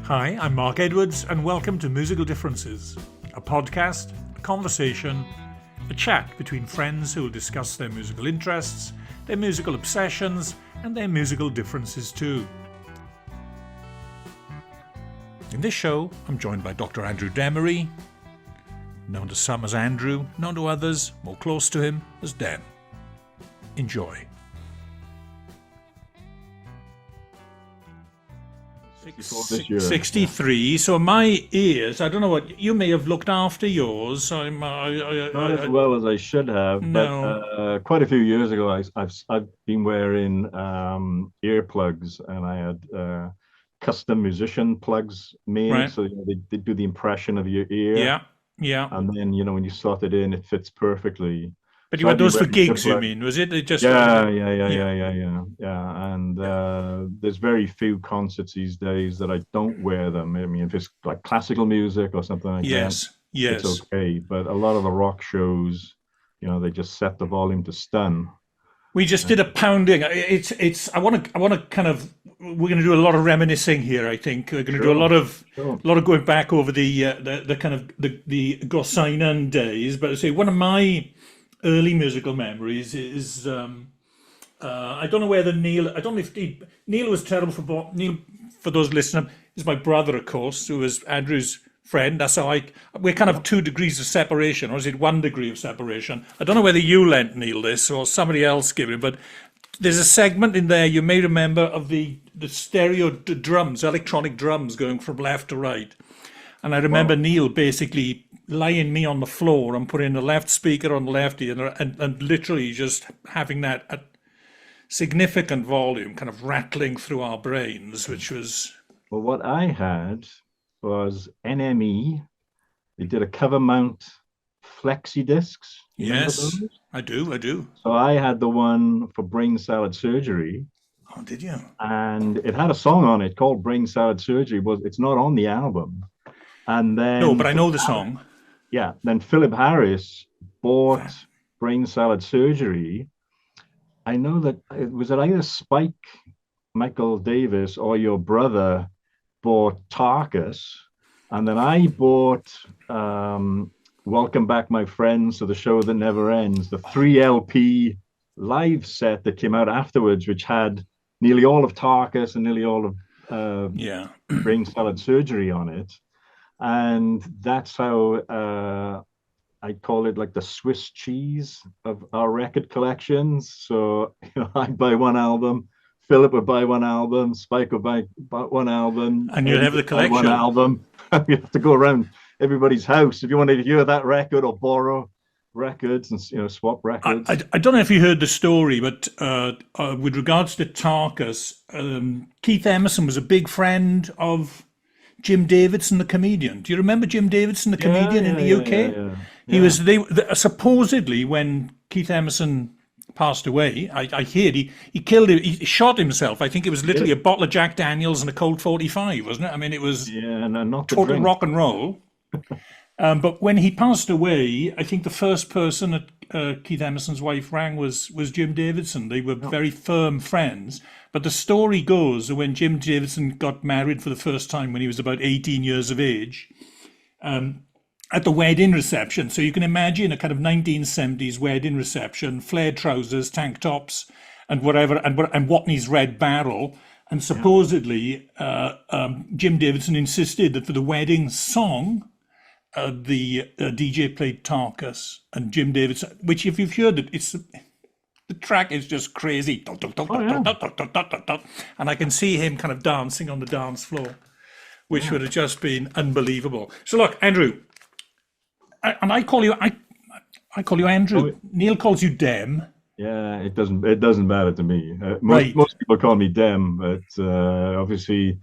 Hi, I'm Mark Edwards, and welcome to Musical Differences, a podcast, a conversation, a chat between friends who will discuss their musical interests, their musical obsessions, and their musical differences too. In this show, I'm joined by Dr. Andrew Demery, known to some as Andrew, known to others, more close to him, as Dem. Enjoy. 63. So my ears, I don't know what, you may have looked after yours. Not as well as I should have, no. but quite a few years ago, I've been wearing earplugs, and I had custom musician plugs made, Right. so they do the impression of your ear. Yeah. And then when you slot it in, it fits perfectly. But So you had I've been those for wearing gigs, you earplugs. mean? Was it just? Yeah. And there's very few concerts these days that I don't wear them. I mean, if it's like classical music or something like that, Yes. it's okay. But a lot of the rock shows, they just set the volume to stun. We just did a pounding. It's. I want to kind of. We're going to do a lot of reminiscing here. I think we're going to do a lot of going back over the kind of the Gorseinon days. But I say one of my early musical memories is I don't know whether Neil. I don't know if Neil was terrible for Neil. For those listening, is my brother, of course, who was Andrew's friend. That's how we're kind of 2 degrees of separation, or is it 1 degree of separation? I don't know whether you lent Neil this or somebody else gave it, but there's a segment in there you may remember of the stereo drums, electronic drums going from left to right. And I remember Neil basically laying me on the floor and putting the left speaker on the left ear and literally just having that at significant volume kind of rattling through our brains, which was... Well, what I had was NME. They did a cover mount flexi discs. Yes, I do. So I had the one for brain salad surgery. Oh, did you? And it had a song on it called Brain Salad Surgery. It's not on the album. And then no, but I know the song. Yeah. Then Philip Harris bought Brain Salad Surgery. I know that it was either Spike Michael Davis or your brother bought Tarkus. And then I bought Welcome Back, My Friends, to the Show That Never Ends, the 3 LP live set that came out afterwards, which had nearly all of Tarkus and nearly all of Brain Salad Surgery on it. And that's how I call it like the Swiss cheese of our record collections. So I'd buy one album, Philip would buy one album, Spike would buy one album, and you'd have the collection. One album. You have to go around everybody's house if you wanted to hear that record or borrow records and swap records. I don't know if you heard the story, but with regards to Tarkus, Keith Emerson was a big friend of Jim Davidson, the comedian. Do you remember Jim Davidson, the comedian in the UK? He was supposedly when Keith Emerson passed away. I heard he killed him. He shot himself. I think it was literally a bottle of Jack Daniels and a Colt 45, wasn't it? I mean, it was not total rock and roll. But when he passed away, I think the first person that Keith Emerson's wife rang was Jim Davidson. They were very firm friends. But the story goes that when Jim Davidson got married for the first time when he was about 18 years of age, at the wedding reception, so you can imagine a kind of 1970s wedding reception, flared trousers, tank tops, and whatever, and Watney's Red Barrel. And supposedly, Jim Davidson insisted that for the wedding song, the DJ played Tarkus, and Jim Davidson, which if you've heard it, the track is just crazy. And I can see him kind of dancing on the dance floor, which would have just been unbelievable. So look, Andrew, and I call you Andrew. Neil calls you Dem. Yeah, it doesn't matter to me. Most people call me Dem, but obviously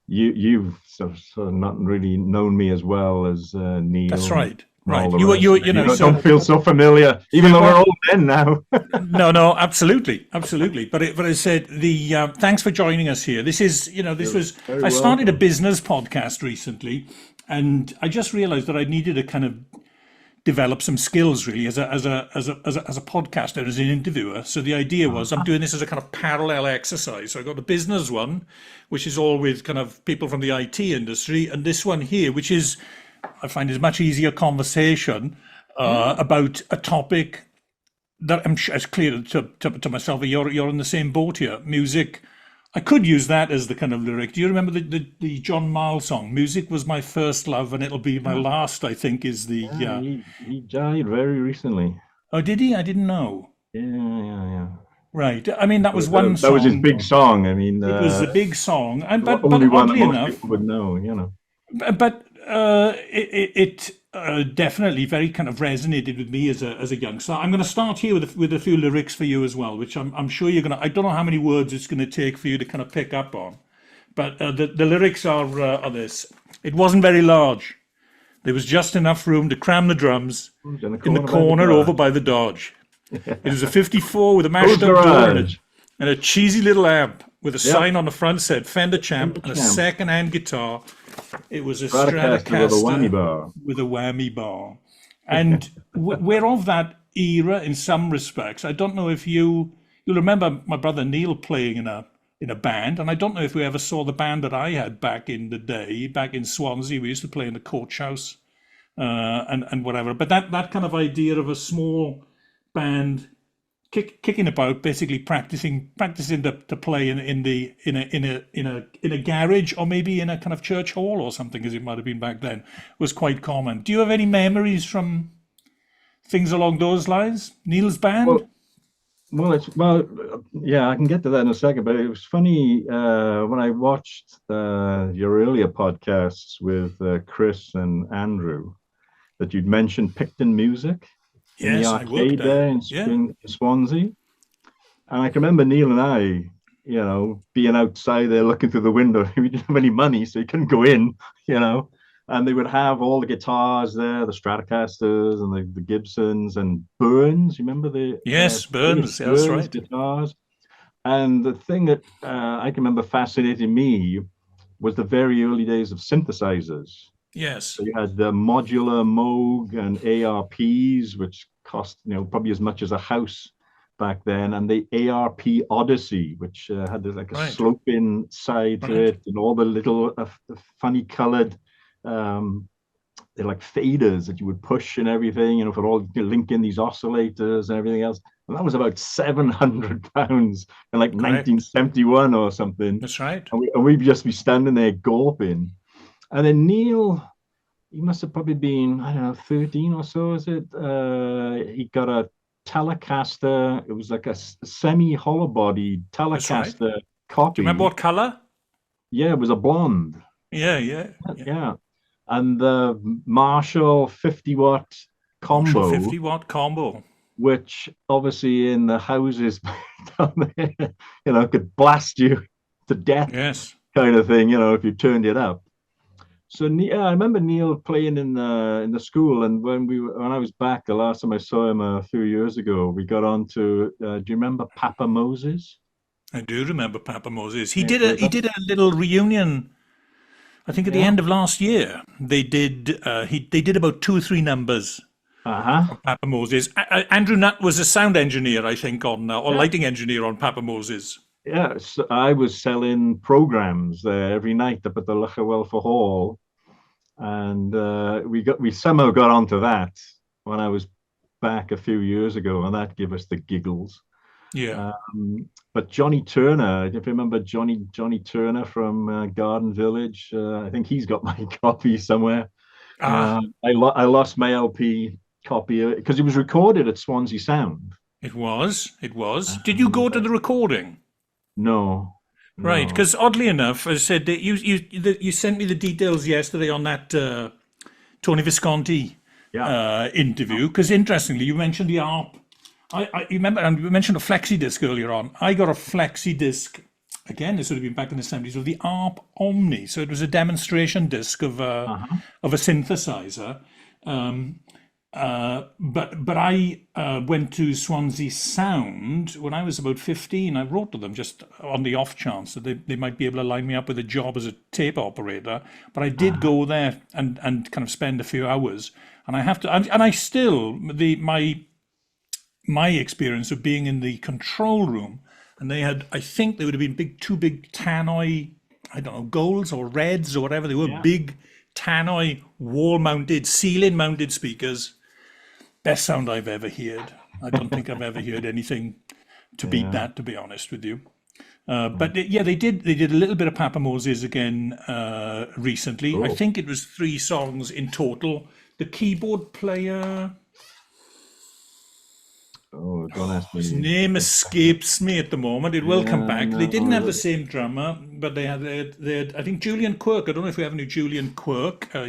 you've sort of not really known me as well as Neil. That's right. Don't feel so familiar, even though we're old men now. No, absolutely. But I said thanks for joining us here. This is, I started a business podcast recently, and I just realized that I needed a kind of develop some skills really as a podcaster, as an interviewer. So the idea was I'm doing this as a kind of parallel exercise. So I got the business one, which is all with kind of people from the IT industry, and this one here, which is I find is much easier conversation about a topic that I'm sure it's clear to myself. You're in the same boat here. Music. I could use that as the kind of lyric. Do you remember the John Mayall song? Music was my first love, and it'll be my last. I think is the. Yeah, he died very recently. Oh, did he? I didn't know. Yeah. Right. I mean, that was one That was his song. big song. I mean, It was a big song, and but only one that oddly most enough, people would know. You know. but it definitely very kind of resonated with me as a youngster. I'm going to start here with a few lyrics for you as well, which I'm sure you're going to. I don't know how many words it's going to take for you to kind of pick up on, but the lyrics are this. It wasn't very large. There was just enough room to cram the drums in the corner over by the Dodge. It was a 54 with a mashed up door and a cheesy little amp with a sign on the front said Fender Champ and a second-hand guitar. It was a Stratocaster with a whammy bar. And we're of that era in some respects. I don't know if you'll remember my brother Neil playing in a band, and I don't know if we ever saw the band that I had back in the day, back in Swansea. We used to play in the Coach House and whatever. But that kind of idea of a small band kicking about, basically practicing to play in a garage, or maybe in a kind of church hall or something, as it might have been back then, was quite common. Do you have any memories from things along those lines? Neil's band? Yeah, I can get to that in a second. But it was funny when I watched your earlier podcasts with Chris and Andrew that you'd mentioned Picton Music. In the arcade there in Swansea. And I can remember Neil and I, being outside there looking through the window. We didn't have any money, so you couldn't go in, And they would have all the guitars there, the Stratocasters and the Gibsons and Burns. You remember the Burns, that's right. Guitars. And the thing that I can remember fascinating me was the very early days of synthesizers. Yes. So you had the modular Moog and ARPs, which cost probably as much as a house back then, and the ARP Odyssey, which had like a sloping side to it, and all the little funny colored they're like faders that you would push and everything, for all linking these oscillators and everything else. And that was about £700 in like 1971 or something. That's right. And we'd just be standing there gawping. And then Neil, he must have probably been, I don't know, 13 or so, is it? He got a Telecaster. It was like a semi-hollow body Telecaster copy. Do you remember what color? Yeah, it was a blonde. Yeah. And the Marshall 50-watt combo. Marshall 50-watt combo. Which obviously in the houses down there, could blast you to death. Yes. Kind of thing, if you turned it up. So I remember Neil playing in the school, and when I was back the last time I saw him a few years ago, we got on to. Do you remember Papa Moses? I do remember Papa Moses. He did a little reunion. I think at the end of last year they did. They did about 2 or 3 numbers. Of Papa Moses. Andrew Nutt was a sound engineer, I think, or lighting engineer on Papa Moses. Yes, I was selling programs there every night up at the Luchawelfa Hall, and we somehow got onto that when I was back a few years ago, and that gave us the giggles. Yeah. But Johnny Turner, if you remember Johnny Turner from Garden Village, I think he's got my copy somewhere. I lost my LP copy because it was recorded at Swansea Sound. It was. Did you go to the recording? No. Right, because oddly enough, as I said, you sent me the details yesterday on that Tony Visconti interview. Because interestingly, you mentioned the ARP. You remember, and you mentioned a flexi disc earlier on. I got a flexi disc. Again, this would have been back in the 70s of the ARP Omni. So it was a demonstration disc of a synthesizer. But I went to Swansea Sound when I was about 15. I wrote to them just on the off chance that they might be able to line me up with a job as a tape operator. But I did Ah, go there and kind of spend a few hours. And I have to, and I still, my experience of being in the control room, and they had, I think they would have been two big tannoy, I don't know, golds or reds or whatever. They were yeah, big tannoy wall mounted, ceiling mounted speakers. Best sound I've ever heard. I don't think I've ever heard anything to beat yeah. that, to be honest with you. But yeah, they did a little bit of Papa Moses again recently. I Cool. think it was 3 songs in total. The keyboard player, Oh, don't ask his me. name escapes me at the moment. It will come Yeah, back. They didn't have the no. same drummer, but they had I think Julian Quirk. I don't know if we ever knew Julian Quirk. I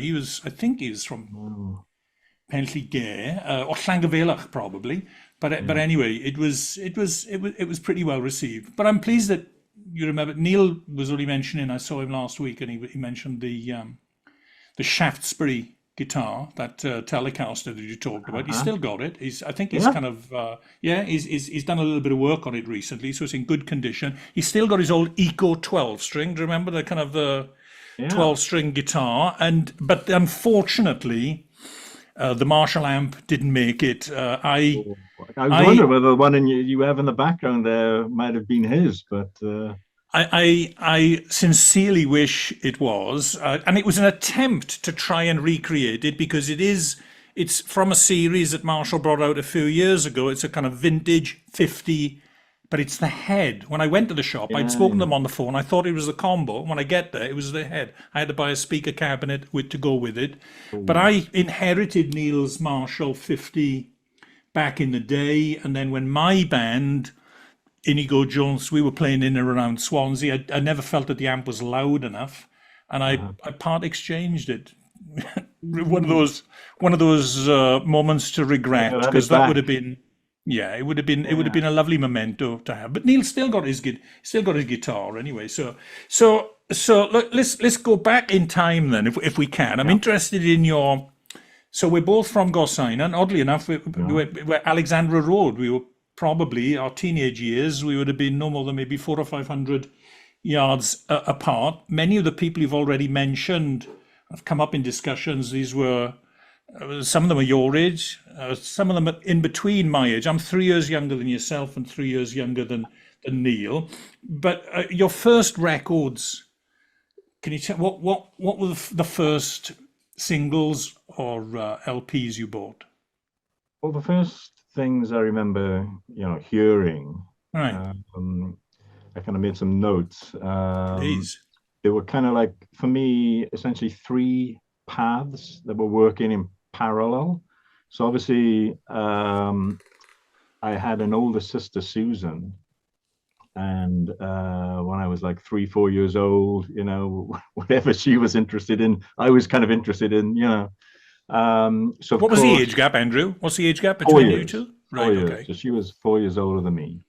think he was from No. Penllyn Gay or Llangafelach probably. But Yeah. anyway, it was pretty well received. But I'm pleased that you remember Neil was only mentioning. I saw him last week, and he mentioned the Shaftesbury guitar, that Telecaster that you talked about. He's Uh-huh. still got it. I think he's Yeah. kind of yeah. He's done a little bit of work on it recently, so it's in good condition. He's still got his old Eco 12 string. Do you remember the kind of the Yeah. 12 string guitar? But unfortunately, the Marshall amp didn't make it. Oh, I was wondering I whether the one you have in the background there might have been his, but I sincerely wish it was, and it was an attempt to try and recreate it because it's from a series that Marshall brought out a few years ago. It's a kind of vintage 50, but it's the head. When I went to the shop, I'd yeah, spoken to yeah. them on the phone. I thought it was the combo. When I get there, it was the head. I had to buy a speaker cabinet to go with it, but Oh, I inherited Neil's Marshall 50 back in the day, and then when my band Inigo Jones, we were playing in and around Swansea. I never felt that the amp was loud enough, and uh-huh. I part exchanged it. one of Ooh, those moments to I regret could have because it that would have back. been yeah, it would have been Yeah. a lovely memento to have. But Neil still got his guitar anyway. So let's go back in time then if we can. I'm Yeah. interested in your. So we're both from Gorseinon. Oddly enough, Yeah. we're Alexandra Road. We were probably our teenage years. We would have been no more than maybe 400 or 500 yards apart. Many of the people you've already mentioned have come up in discussions. These were some of them are your age, some of them are in between my age. I'm 3 years younger than yourself and 3 years younger than Neil. But your first records, can you tell what were the first singles or LPs you bought? Well, the first things I remember, hearing, Right, um, I kind of made some notes. please. They were kind of like, for me, essentially three paths that were working in parallel. So obviously, I had an older sister, Susan, and when I was like 3, 4 years old, whatever she was interested in, I was kind of interested in, so of What was the course, age gap, Andrew? What's the age gap four between you years, two? four Right, years. okay. So she was 4 years older than me.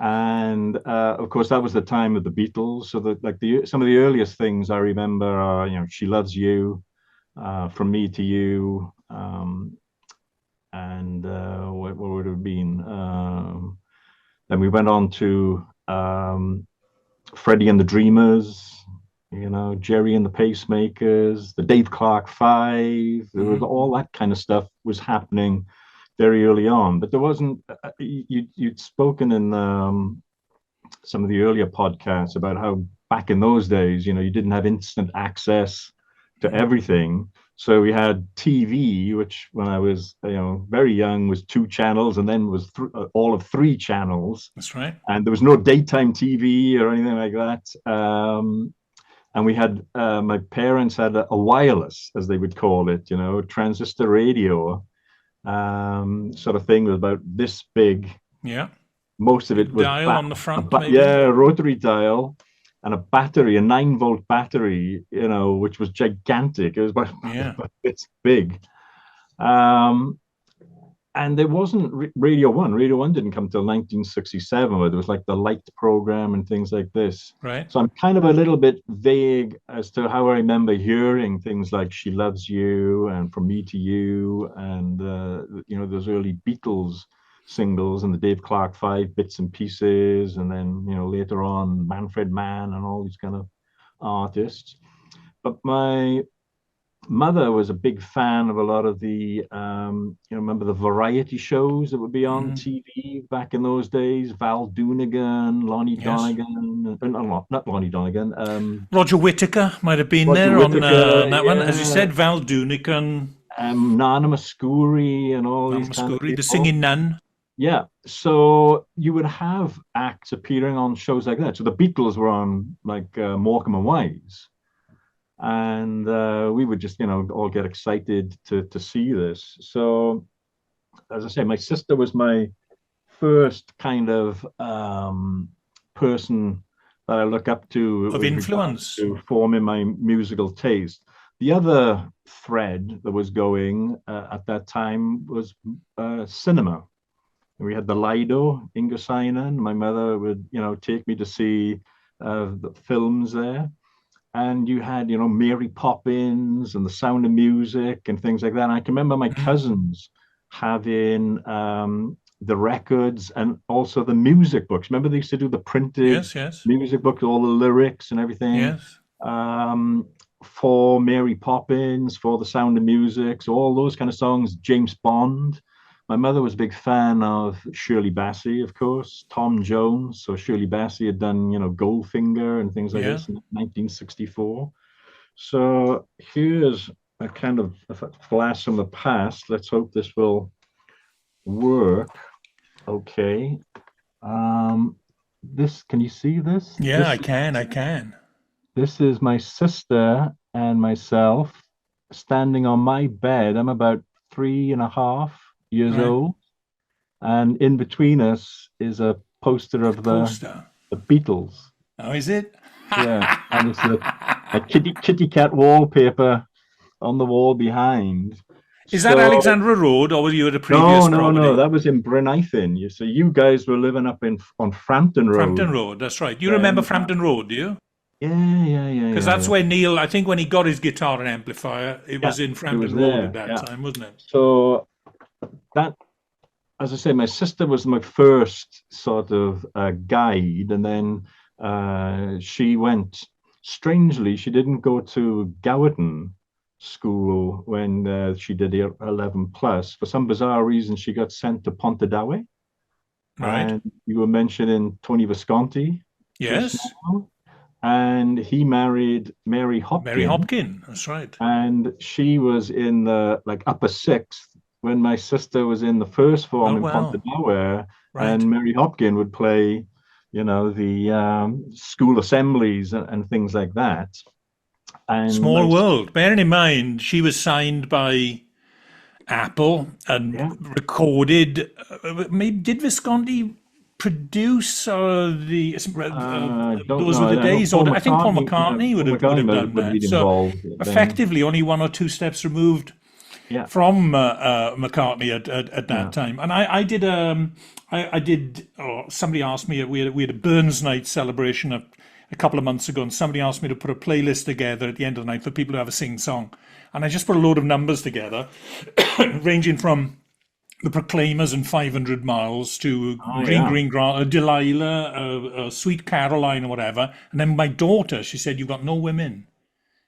And of course, that was the time of the Beatles. So that like some of the earliest things I remember are, She Loves You, From Me to You, and what would it have been? Then we went on to Freddie and the Dreamers, Jerry and the Pacemakers, the Dave Clark Five. There was Hmm. all that kind of stuff was happening very early on, but there wasn't. You'd spoken in some of the earlier podcasts about how back in those days, you didn't have instant access to everything. So we had TV, which when I was, very young, was 2 channels, and then was all of 3 channels, That's right. and there was no daytime TV or anything like that. And we had my parents had a wireless, as they would call it, transistor radio, sort of thing, was about this big. Yeah. Most of it Big was dial on the front, maybe. yeah, rotary dial and a battery, a 9-volt battery, which was gigantic. It was about, Yeah. about this big. Um, and there wasn't Radio One. Radio One didn't come till 1967, where there was like the light program and things like this. Right. So I'm kind of a little bit vague as to how I remember hearing things like "She Loves You" and "From Me to You," and those early Beatles singles and the Dave Clark Five, Bits and Pieces, and then later on Manfred Mann and all these kind of artists. But my mother was a big fan of a lot of the remember the variety shows that would be on TV back in those days. Val Doonigan, Lonnie Yes. Donegan, not Lonnie Donegan. Roger Whittaker might have been Roger there Whittaker, on that one, as you yeah. said. Val Doonican, Nana Muscuri, and all Nana these kind of Muscuri, the people. Singing Nun. Yeah, so you would have acts appearing on shows like that. So the Beatles were on like Morecambe and Wise, and we would just all get excited to see this. So as I say, my sister was my first kind of person that I look up to Of with regards influence. to forming my musical taste. The other thread that was going at that time was cinema. We had the Lido in Gorseinon. My mother would take me to see the films there, and you had Mary Poppins and The Sound of Music and things like that. And I can remember my cousins having the records and also the music books. Remember they used to do the printed Yes, yes, music books, all the lyrics and everything, yes. for Mary Poppins, for The Sound of Music, so all those kind of songs. James Bond. My mother was a big fan of Shirley Bassey, of course, Tom Jones. So Shirley Bassey had done, Goldfinger and things like Yeah. this in 1964. So here's a kind of a flash from the past. Let's hope this will work. Okay. This, can you see this? Yeah, I can. This is my sister and myself standing on my bed. I'm about 3.5 years Right. old. And in between us is a poster of Poster. the Beatles. Oh, is it? Yeah. And it's a kitty cat wallpaper on the wall behind. Is that So Alexandra Road, or were you at a no, previous no, no. property? That was in Brynaithin. So you guys were living up in on Frampton Frampton Road Road, that's right. You remember then. Frampton Road, do you? Yeah, yeah, yeah, Because yeah, that's yeah. where Neil, I think when he got his guitar and amplifier, it Yeah, was in it was Frampton Road at there. that Yeah. time, wasn't it? So that, as I say, my sister was my first sort of guide, and then she went. Strangely, she didn't go to Gowerton school when she did the 11 plus. For some bizarre reason, she got sent to Pontedawe. Right. And you were mentioning Tony Visconti just Yes. now, and he married Mary Mary Hopkin, Hopkin, that's right. and she was in the like upper sixth when my sister was in the first Oh, form in wow. Pontedower, Right. and Mary Hopkin would play, the school assemblies and things like that. And Small my world. Bearing in mind, she was signed by Apple and yeah, recorded. Maybe did Visconti produce I don't those know. were the I know days? Or Paul I think Paul McCartney. McCartney Paul would McCartney have done would have that. been So involved then. effectively, only one or two steps removed Yeah, from McCartney at that yeah. time. And I did. Oh, somebody asked me. We had a Burns Night celebration a couple of months ago, and somebody asked me to put a playlist together at the end of the night for people who have a sing song, and I just put a load of numbers together, ranging from the Proclaimers and 500 Miles to Oh Green yeah. Green Delilah, Sweet Caroline, or whatever. And then my daughter, she said, "You've got no women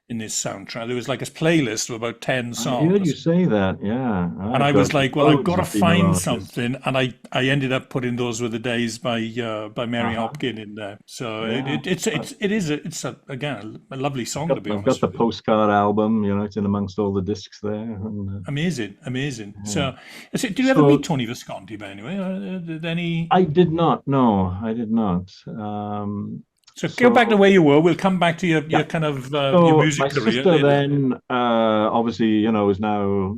in this soundtrack." There was like a playlist of about 10 I heard you songs. say that. Yeah, And I've I got was like, well, I've loads got to of female find artists. something. And I ended up putting Those Were the Days by Mary Uh-huh. Hopkin in there. So Yeah. again, a lovely song, to be I've got honest the with you. postcard album. It's in amongst all the discs there. Amazing, amazing. Yeah. So, did you ever meet So Tony Visconti, by any way? Did any? I did not. No, I did not. So go back to So where you were. We'll come back to yeah. your kind of your So my music career sister later. then, obviously, is now,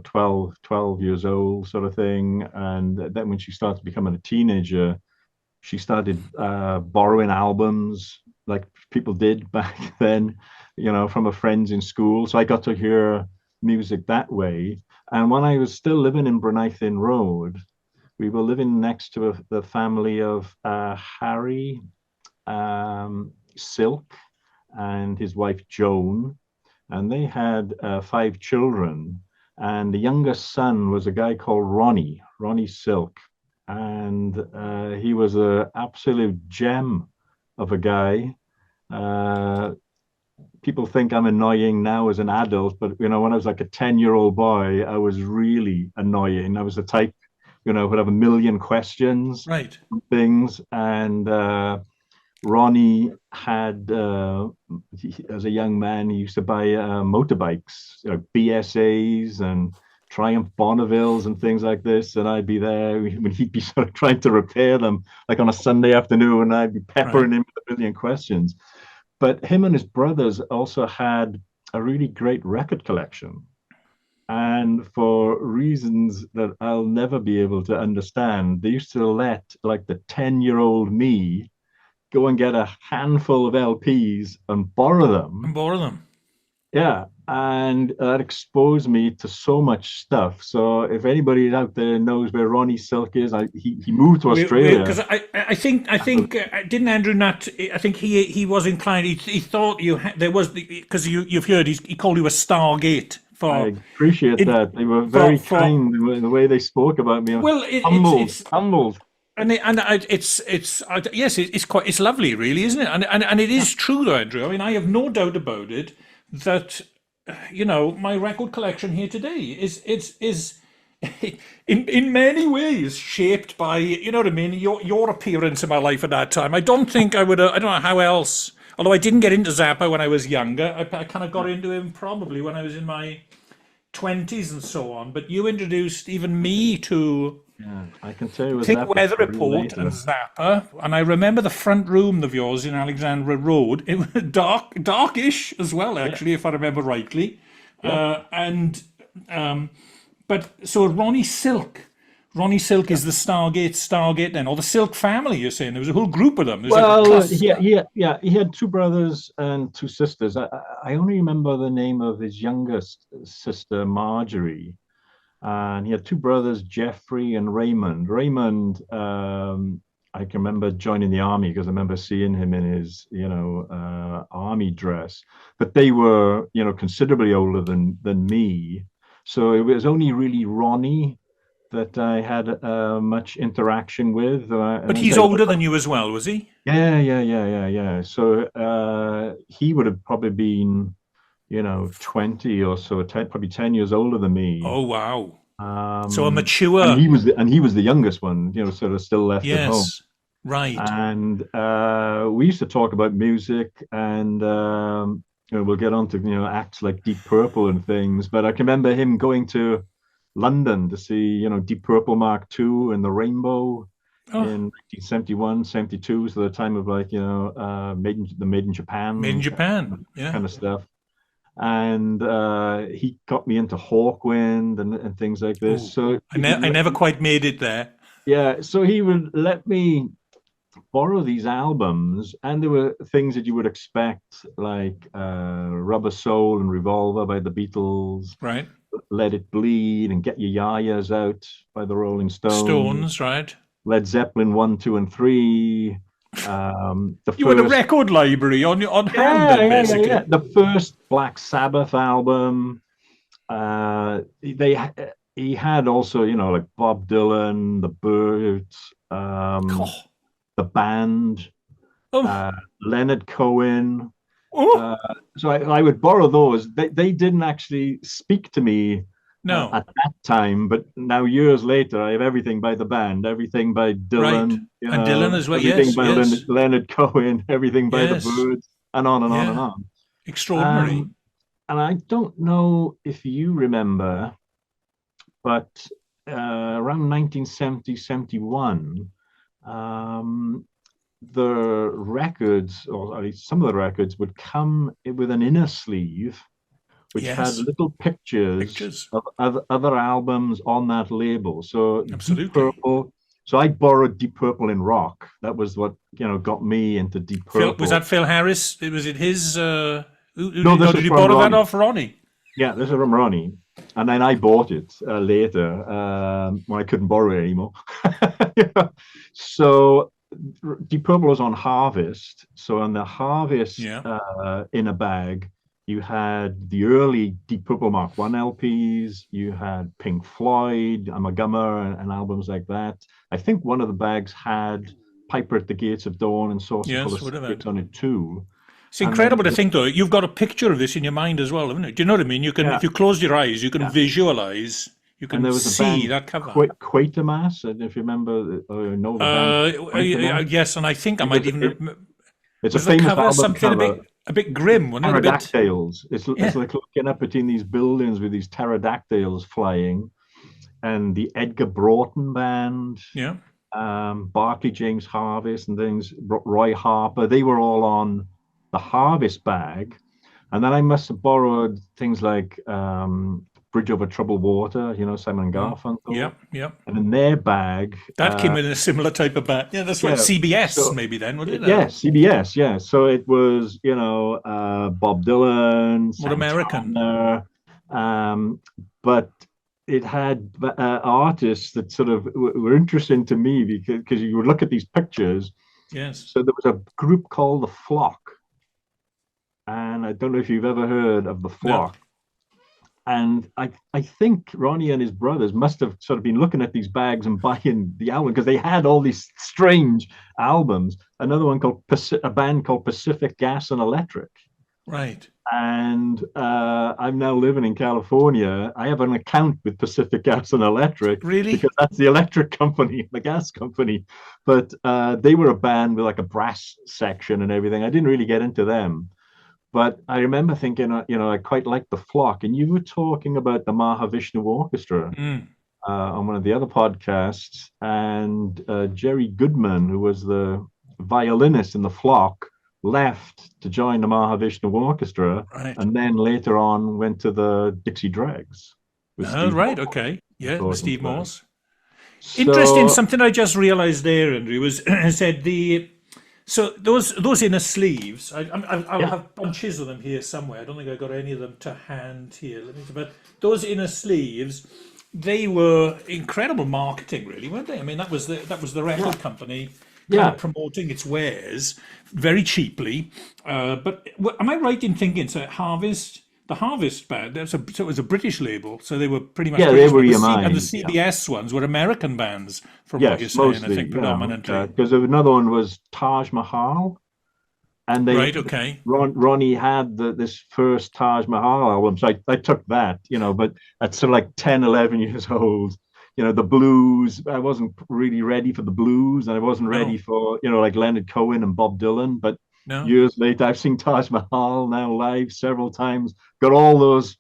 12 years old sort of thing. And then when she started becoming a teenager, she started borrowing albums like people did back then, from her friends in school. So I got to hear music that way. And when I was still living in Brynaithin Road, we were living next to the family of Harry Silk and his wife Joan, and they had 5 children. And the youngest son was a guy called Ronnie Silk, and he was an absolute gem of a guy. Uh, People think I'm annoying now as an adult, but when I was like a 10-year-old boy, I was really annoying. I was the type, would have a million questions, Right. things, and Ronnie had, as a young man, he used to buy motorbikes, BSAs and Triumph Bonnevilles and things like this. And I'd be there when he'd be sort of trying to repair them, like on a Sunday afternoon, and I'd be peppering him with a million questions. But him and his brothers also had a really great record collection. And for reasons that I'll never be able to understand, they used to let like the 10-year-old me go and get a handful of LPs and borrow them. And borrow them. Yeah. And that exposed me to so much stuff. So if anybody out there knows where Ronnie Silk is, he moved to Australia. Because I think didn't Andrew Nutt? I think he was inclined. He thought there was because you've heard he called you a Stargate. I appreciate that. They were very kind in the way they spoke about me. Well, humbled. And it's lovely, really, isn't it? And it is true, though, Andrew. I mean, I have no doubt about it that my record collection here today is in many ways shaped by what I mean, your appearance in my life at that time. I don't think I would. I don't know how else. Although I didn't get into Zappa when I was younger, I kind of got into him probably when I was in my 20s and so on. But you introduced even me to. Yeah, I can tell you. Think Weather Report and Zappa, and I remember the front room of yours in Alexandra Road. It was darkish as well, actually, if I remember rightly. Yeah. But so Ronnie Silk is the Stargate then, or the Silk family. You're saying there was a whole group of them. He had 2 brothers and 2 sisters. I only remember the name of his youngest sister, Marjorie. And he had 2 brothers, Jeffrey and Raymond. Raymond, I can remember joining the army because I remember seeing him in his, army dress. But they were, considerably older than me. So it was only really Ronnie that I had much interaction with. But he's older than you as well, was he? Yeah. So he would have probably been 20 or so, probably 10 years older than me. Oh, wow. So a mature. And he was the youngest one, sort of still left at home. Right. And we used to talk about music, and we'll get on to acts like Deep Purple and things. But I can remember him going to London to see Deep Purple Mark II and the Rainbow in 1971, 72. So the time of like Made in Japan, kind of stuff. And he got me into Hawkwind and things like this. Ooh, so I never quite made it there. Yeah, so he would let me borrow these albums, and there were things that you would expect, like Rubber Soul and Revolver by the Beatles, right? Let It Bleed and Get Your Yayas Out by the Rolling Stones, right? Led Zeppelin 1, 2, and 3. You had a record library on hand, then, basically. Yeah. The first Black Sabbath album. He had also, like Bob Dylan, the Byrds, the Band, Leonard Cohen. So I would borrow those. They didn't actually speak to me. No. At that time, but now years later, I have everything by the Band, everything by Dylan, right. And Dylan as well. Everything by Leonard Cohen, everything by the Byrds, and on and on and on. Extraordinary. And I don't know if you remember, but around 1970, 71, the records, or at least some of the records, would come with an inner sleeve which had little pictures of other albums on that label. So absolutely. Deep Purple. So I borrowed Deep Purple in rock. That was what got me into Deep Purple. Was that Phil Harris? Was it his? No, did you borrow that off Ronnie? Yeah, this is from Ronnie. And then I bought it later when I couldn't borrow it anymore. So Deep Purple was on Harvest. So on the Harvest Yeah. in a bag, you had the early Deep Purple Mark One LPs. You had Pink Floyd, I'm a Gummer, and albums like that. I think one of the bags had Piper at the Gates of Dawn and Saucer Full Yes, of would have Secrets had. on it too. It's And then incredible to think, though. You've got a picture of this in your mind as well, haven't you? Do you know what I mean? You can, yeah, if you close your eyes, you can yeah. visualize, you And can there was a see band that cover. Quatermass, and if you remember or know the band Quatermass. Yes, and I think I It might was even. it's a Was the famous cover album something cover. a bit grim, wasn't it? A bit. Pterodactyls. It's Yeah. like looking up between these buildings with these pterodactyls flying, and the Edgar Broughton band, Yeah. Barclay James Harvest and things, Roy Harper. They were all on the Harvest bag, and then I must have borrowed things like Bridge Over Troubled Water, Simon and Mm. Garfunkel, Yep. Yep. and in their bag, That came in a similar type of bag. Yeah, that's right. yeah. CBS So maybe then, would it? yeah, CBS, yeah. So it was, Bob Dylan, More American. Santana, but it had artists that sort of were interesting to me because you would look at these pictures. Yes. So there was a group called the Flock, and I don't know if you've ever heard of the No. Flock. And I think Ronnie and his brothers must have sort of been looking at these bags and buying the album because they had all these strange albums. Another one called a band called Pacific Gas and Electric. Right. And I'm now living in California. I have an account with Pacific Gas and Electric Really? because that's the electric company, the gas company. But they were a band with like a brass section and everything. I didn't really get into them. But I remember thinking, I quite liked the Flock. And you were talking about the Mahavishnu Orchestra on one of the other podcasts. And Jerry Goodman, who was the violinist in the Flock, left to join the Mahavishnu Orchestra. Right. And then later on went to the Dixie Dregs. Oh, right. Okay. Yeah, with Steve Morse. So, interesting. Something I just realised there, Andrew, was I said so those inner sleeves. I'll have bunches of them here somewhere. I don't think I got any of them to hand here. But those inner sleeves, they were incredible marketing, really, weren't they? I mean, that was the record company kind of promoting its wares very cheaply. But am I right in thinking so? The Harvest band, so it was a British label, so they were pretty much British, they were and the EMI. CBS ones were American bands, from what you're Yes, saying, mostly. I think, predominantly. Because another one was Taj Mahal, and Right, okay. Ronnie had this first Taj Mahal album, so I took that, but at sort of like 10, 11 years old, the blues, I wasn't really ready for the blues, and I wasn't ready for, like Leonard Cohen and Bob Dylan, but No. years later, I've seen Taj Mahal now live several times, got all those,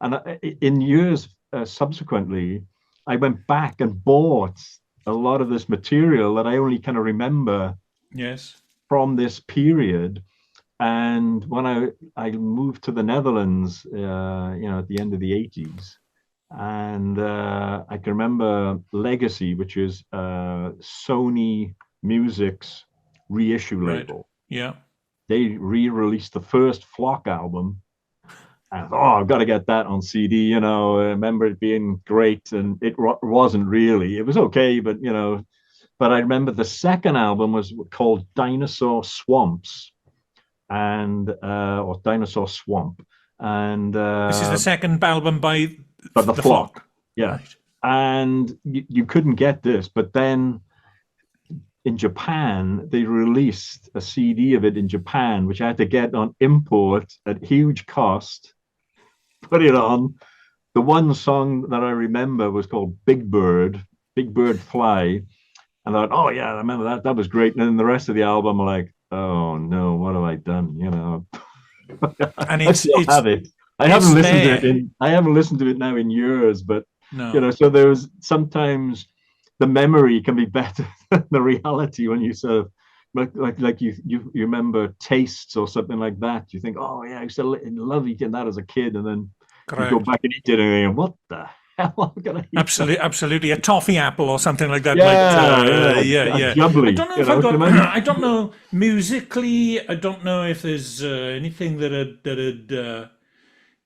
and in years subsequently, I went back and bought a lot of this material that I only kind of remember Yes. from this period. And when I moved to the Netherlands, at the end of the 80s, and I can remember Legacy, which is Sony Music's reissue label. Yeah. They re-released the first Flock album. And I thought, I've got to get that on CD. I remember it being great, and it wasn't really. It was okay, but But I remember the second album was called Dinosaur Swamps, or Dinosaur Swamp, and this is the second album by the Flock. Yeah, right. And you couldn't get this, but then in Japan, they released a CD of it in Japan, which I had to get on import at huge cost, put it on. The one song that I remember was called Big Bird Fly. And I thought, oh yeah, I remember that. That was great. And then the rest of the album, I'm like, oh no, what have I done? And I still have it. I haven't listened to it now in years, but no. So there was sometimes the memory can be better than the reality when you sort of like you remember tastes or something like that. You think, oh yeah, I used to love eating that as a kid, and then you go back and eat it, and you think, what the hell am I gonna eat? Absolutely, a toffee apple or something like that. Yeah. Jubbly, I don't know musically. I don't know if there's anything that had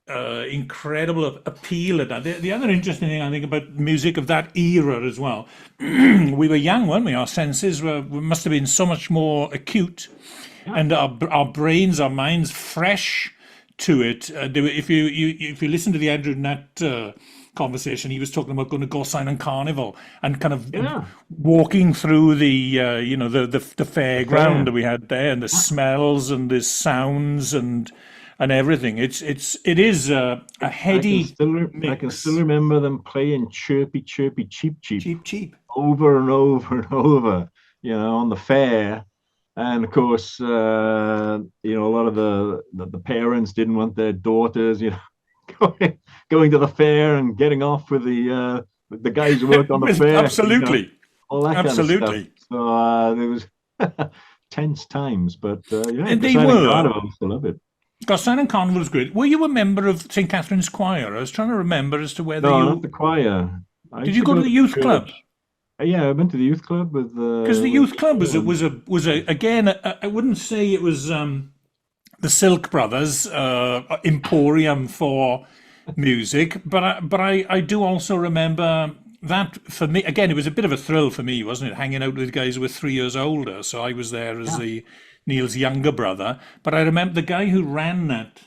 incredible appeal at that. The other interesting thing I think about music of that era as well, we were young, weren't we? Our senses we must have been so much more acute, Yeah. and our brains, our minds, fresh to it. If you listen to the Andrew Nat conversation, he was talking about going to Gorseinon Carnival and kind of Yeah. walking through the the fairground Fair. that we had there, and the smells and the sounds and everything. It is a heady I can still mix. remember them playing Chirpy Chirpy Cheep Cheep Cheap, cheap. over and over and over, on the fair. And of course, a lot of the parents didn't want their daughters, going to the fair and getting off with the guys who worked on the fair, Absolutely, all that kind of stuff. absolutely. So there was tense times, but yeah, And they deciding were. Carnival, I still love it. Gorseinon Carnival was great. Were you a member of St. Catherine's Choir? I was trying to remember as to whether No, not you the choir. I did used you to go to the youth club? church. Yeah, I went to the youth club with Because the youth club Holland. was a again. I wouldn't say it was the Silk Brothers emporium for music, but I do also remember that for me again. It was a bit of a thrill for me, wasn't it? Hanging out with guys who were 3 years older, so I was there as Yeah, the Neil's younger brother. But I remember the guy who ran that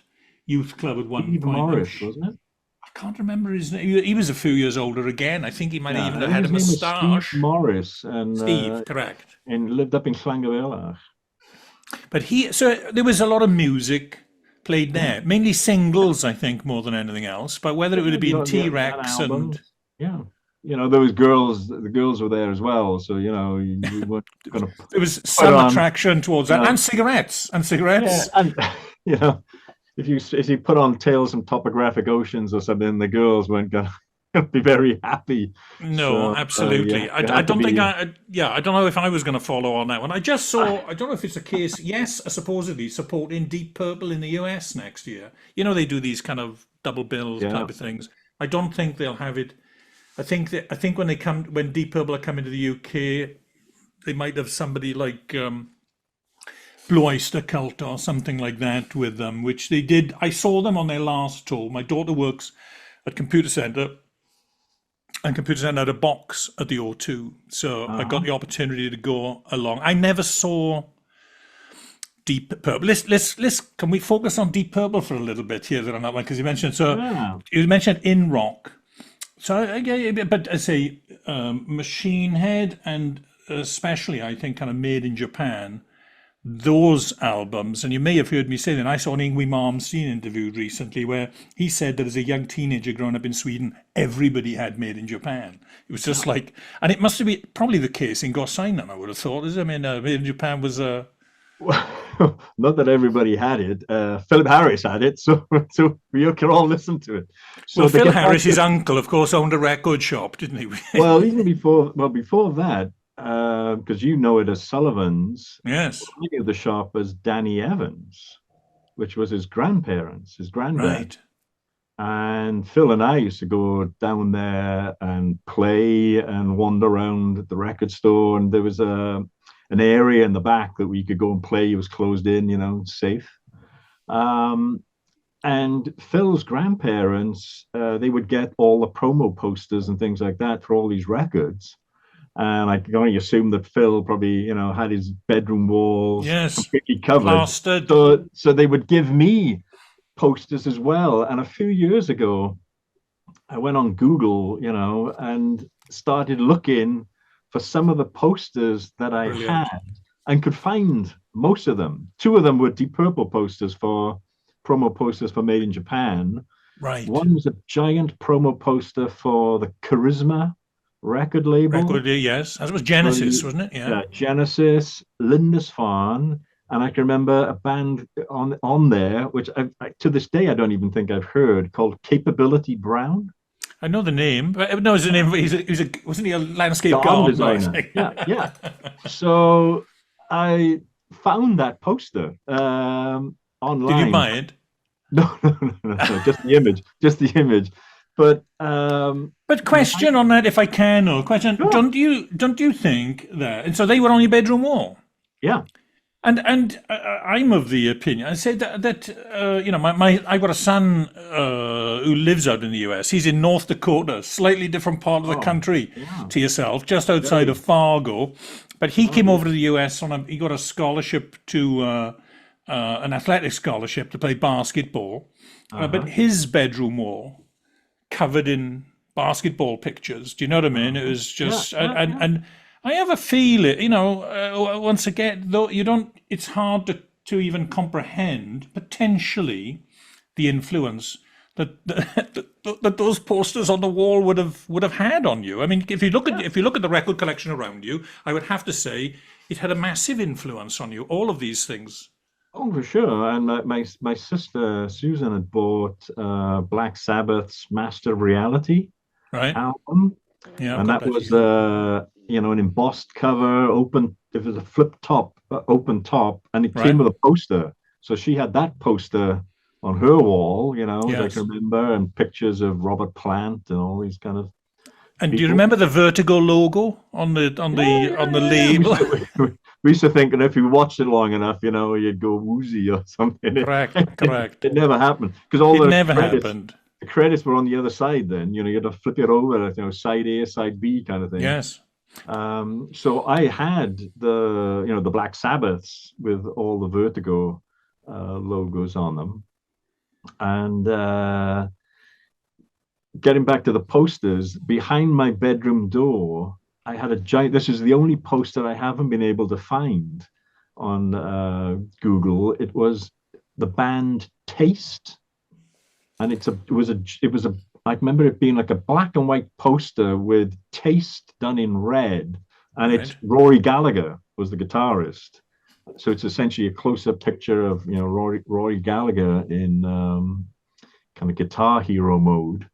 youth club at one Steve point. Morris, wasn't it? I can't remember his name. He was a few years older again. I think he might Yeah, have I even think had a his name was Steve moustache. Morris, Steve, correct. and lived up in Llangavelach. But so there was a lot of music played Yeah, there, mainly singles, I think, more than anything else. But whether it would yeah, have been T they had Rex and albums. Yeah, there was girls. The girls were there as well, so you weren't going to there was put some on, attraction towards you that, know, and cigarettes, and yeah, cigarettes. and you know, if you put on Tales from Topographic Oceans or something, the girls weren't going to be very happy. No, So absolutely. you I had to don't think be. yeah, I don't know if I was going to follow on that one. I just saw, I don't know if it's a case, yes, supposedly supporting Deep Purple in the US next year. They do these kind of double bill Yeah, type of things. I don't think they'll have it. I think when Deep Purple are coming to the UK, they might have somebody like Blue Oyster Cult or something like that with them, which they did. I saw them on their last tour. My daughter works at Computer Centre, and Computer Centre had a box at the O2, so I got uh-huh. the opportunity to go along. I never saw Deep Purple. Let's can we focus on Deep Purple for a little bit here on that one, because Yeah. you mentioned In Rock. So but I say Machine Head, and especially I think kind of Made in Japan, those albums. And you may have heard me say that I saw an Yngwie Malmsteen interviewed recently where he said that as a young teenager growing up in Sweden, everybody had Made in Japan. It was just like, and it must have been probably the case in Gorseinon, I would have thought. I mean, Made in Japan was Not that everybody had it. Philip Harris had it, so we can all listen to it. well, So to Phil get back Harris, his to uncle, of course, owned a record shop, didn't he? well, even before that, because you know it as Sullivan's, Yes, I think of the shop as Danny Evans, which was his grandparents, his granddad. right. And Phil and I used to go down there and play and wander around at the record store. And there was an area in the back that we could go and play. It was closed in, safe. Um, and Phil's grandparents, they would get all the promo posters and things like that for all these records. And I can only assume that Phil probably, had his bedroom walls Yes, completely covered. plastered. So they would give me posters as well. And a few years ago, I went on Google, and started looking for some of the posters that I Brilliant. had and could find most of them. Two of them were Deep Purple posters for promo posters for Made in Japan. Right. One was a giant promo poster for the Charisma record label. Record, yes. That was Genesis, wasn't it? Yeah. Genesis, Lindisfarne, and I can remember a band on there, which to this day I don't even think I've heard, called Capability Brown. I know the name. But no, his name. Wasn't he a landscape Garden gardener? I designer. think? Yeah. So I found that poster Did you online. buy it? No, just the image. But But question on that, if I can, or question, sure, don't you think that? And so they were on your bedroom wall. yeah, I'm of the opinion. I say that I've got a son who lives out in the US. He's in North Dakota, slightly different part of the Oh, country yeah, to yourself, just outside of very. Fargo. But he Oh, came over yeah. to the US he got a scholarship to an athletic scholarship to play basketball. But Uh-huh. his bedroom wall covered in basketball pictures. Do you know what I mean? It Uh-huh. was Yeah, just, yeah, yeah. and I have a feeling, once again, though you don't, it's hard to even comprehend potentially the influence that those posters on the wall would have had on you. I mean, Yeah. if you look at the record collection around you, I would have to say it had a massive influence on you. All of these things, Oh, for sure. And my sister Susan had bought Black Sabbath's Master of Reality right? album, Yeah, I've and got that that was here. an embossed cover, open. It was a flip top, open top, and it came Right? with a poster. So she had that poster on her wall, as I Yes. can remember, and pictures of Robert Plant and all these kind of And do you people. remember the Vertigo logo on Yeah, on yeah, the yeah, yeah. We used label? to, we used to think that if you watched it long enough, you'd go woozy or something. Correct, correct. It never happened because all It the never credits, happened. the credits were on the other side. Then you had to flip it over, side A, side B kind of thing. Yes. So I had the Black Sabbaths with all the Vertigo logos on them, and getting back to the posters, behind my bedroom door, I had a giant. This is the only poster I haven't been able to find on Google. It was the band Taste, and it was a. I remember it being like a black and white poster with Taste done in red, and it's Right. Rory Gallagher was the guitarist. So it's essentially a close-up picture of Rory Gallagher in kind of guitar hero mode,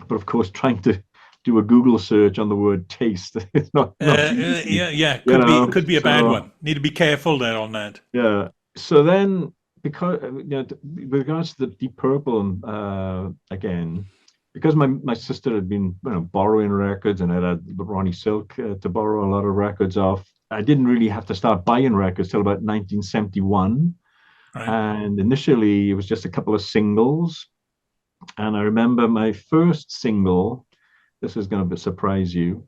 but of course, trying to do a Google search on the word taste is not easy, Yeah, yeah. you know. Could be a bad So one. Need to be careful there on that. yeah. So then, because with regards to the Deep Purple, and again, because my sister had been borrowing records, and I had Ronnie Silk to borrow a lot of records off. I didn't really have to start buying records till about 1971, Right. and initially it was just a couple of singles. And I remember my first single, this is going to surprise you,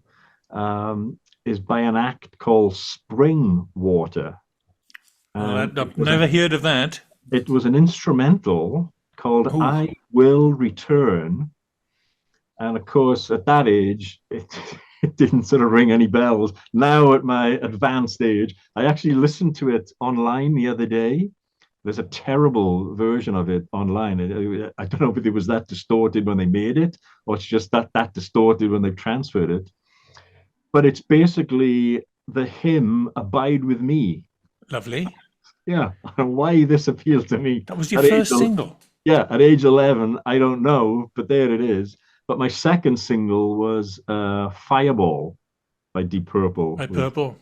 is by an act called Spring Water. Well, And I've never heard of that. it was an instrumental called Oh, I Will Return. And of course, at that age, it didn't sort of ring any bells. Now, at my advanced age, I actually listened to it online the other day. There's a terrible version of it online. I don't know if it was that distorted when they made it, or it's just that distorted when they transferred it. But it's basically the hymn "Abide with Me." lovely. Yeah, and why this appealed to me That was your at age, first single. yeah, at age 11, I don't know, but there it is. But my second single was "Fireball" by Deep Purple Right, with purple.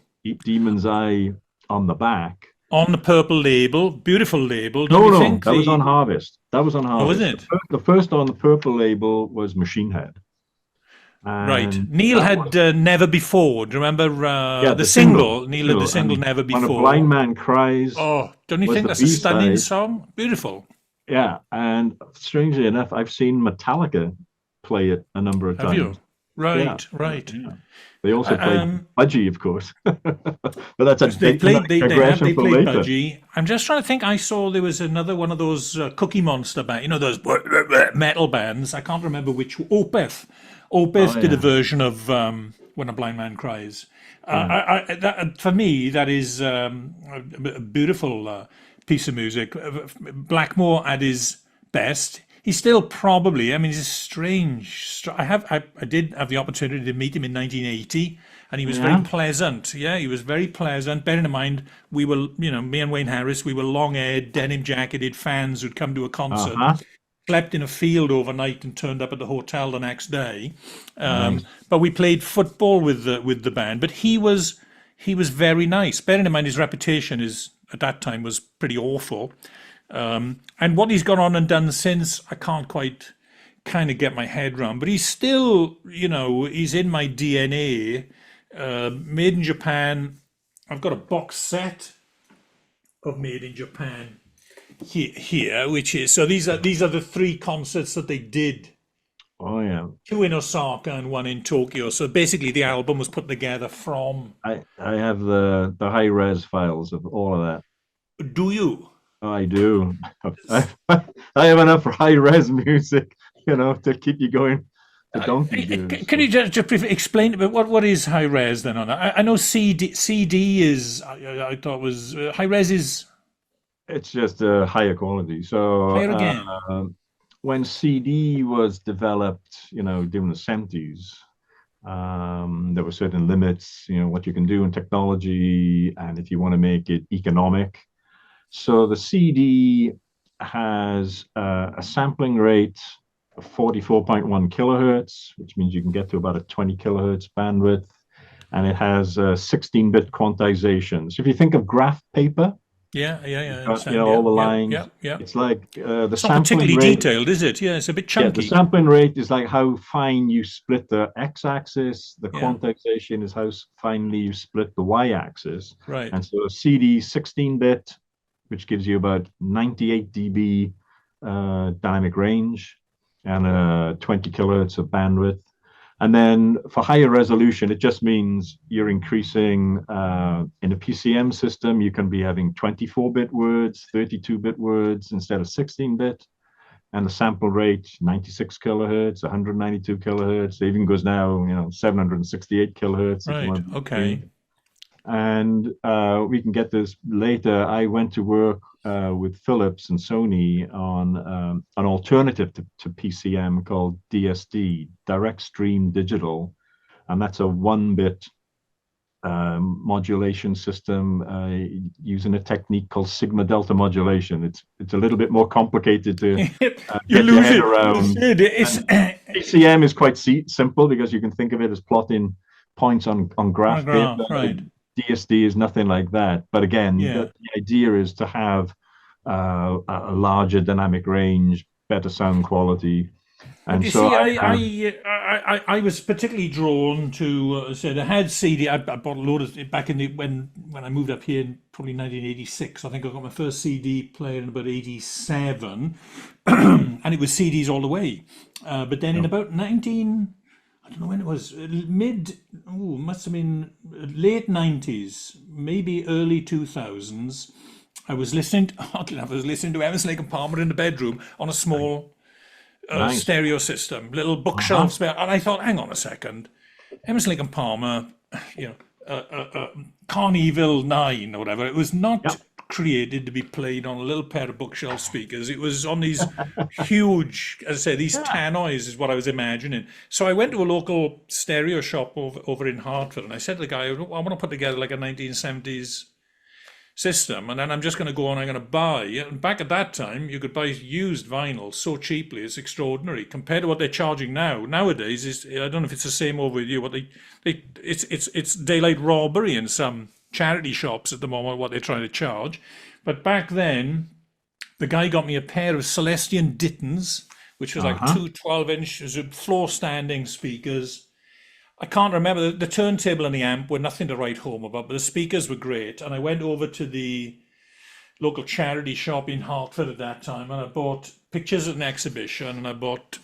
Demon's Eye on the back. On the purple label, beautiful label, don't No, you no, think? that was on Harvest. That was on Oh, Harvest. isn't The it? first, the first on the purple label was Machine Head, Right. and Neil that had was Never Before. Do you remember yeah the the single, single? the Neil had the single, single and Never When a Blind Before. Man Cries Oh, don't you was think the that's a B stunning side. song? Beautiful. Yeah, and strangely enough, I've seen Metallica play it a number of Have times. you? Yeah, Right, yeah, right. yeah. They also played Um, Budgie, of course, but that's another digression they for played later. Budgie. I'm just trying to think. I saw there was another one of those Cookie Monster band, those metal bands. I can't remember which. Opeth. Oh Opeth did a yeah, version of When a Blind Man Cries. yeah. For me, that is a beautiful piece of music. Blackmore at his best. He's still probably. I mean, he's a strange. I did have the opportunity to meet him in 1980, and he was very Yeah. pleasant. Yeah, he was very pleasant. Bearing in mind, we were, me and Wayne Harris, we were long-haired, denim jacketed fans who'd come to a concert, Uh-huh. slept in a field overnight, and turned up at the hotel the next day. Nice. But we played football with the band. But he was very nice. Bearing in mind his reputation is at that time was pretty awful. And what he's gone on and done since, I can't quite kind of get my head around. But he's still, he's in my DNA. Made in Japan. I've got a box set of Made in Japan here, which is so these are the three concerts that they did. Oh yeah. Two in Osaka and one in Tokyo. So basically, the album was put together from. I have the high res files of all of that. Do you? I do. I, I have enough high res music, to keep you going for donkey years. Can you just briefly explain a bit what is high res then on that? I know CD is. I thought was high res is It's just a higher quality. So higher again. when CD was developed, during the 70s, there were certain limits, what you can do in technology, and if you want to make it economic. So the CD has a sampling rate of 44.1 kilohertz, which means you can get to about a 20 kilohertz bandwidth, and it has 16-bit quantization. So if you think of graph paper, Yeah. all the lines. Yeah. It's like the It's not sampling particularly rate. detailed, is it? Yeah, it's a bit Yeah, chunky. the sampling rate is like how fine you split the x-axis. The Yeah. quantization is how finely you split the y-axis. Right. And so a CD 16-bit, which gives you about 98 dB dynamic range and 20 kilohertz of bandwidth. And then for higher resolution, it just means you're increasing in a PCM system, you can be having 24-bit words, 32-bit words instead of 16-bit. And the sample rate, 96 kilohertz, 192 kilohertz. It even goes now, 768 kilohertz. Right. Okay. And we can get this later. I went to work with Philips and Sony on an alternative to PCM called DSD, Direct Stream Digital, and that's a 1-bit modulation system using a technique called sigma delta modulation. It's a little bit more complicated to get your head around. PCM is quite simple because you can think of it as plotting points on graph paper. Right. DSD is nothing like that. But again, the idea is to have a larger dynamic range, better sound quality. And you so see, I was particularly drawn to. So I had CD. I bought a load of it back in when I moved up here in probably 1986. I think I got my first CD player in about 87, and it was CDs all the way. But then in about I don't know when it was, must have been late 90s, maybe early 2000s. I was listening to Emerson, Lake and Palmer in the bedroom on a small stereo system, little bookshelves, and I thought, hang on a second, Emerson, Lake and Palmer, Carnival 9 or whatever, it was not created to be played on a little pair of bookshelf speakers. It was on these huge, as I say, these tannoys is what I was imagining. So I went to a local stereo shop over in Hartford, and I said to the guy, I want to put together like a 1970s system, and then I'm just going to go and I'm going to buy. And back at that time, you could buy used vinyl so cheaply, it's extraordinary compared to what they're charging now. Nowadays, I don't know if it's the same over with you. What it's daylight robbery in some charity shops at the moment, what they're trying to charge. But back then, the guy got me a pair of Celestion Dittons, which was like two 12-inch floor standing speakers. I can't remember, the turntable and the amp were nothing to write home about, but the speakers were great. And I went over to the local charity shop in Hartford at that time, and I bought pictures at an exhibition, and I bought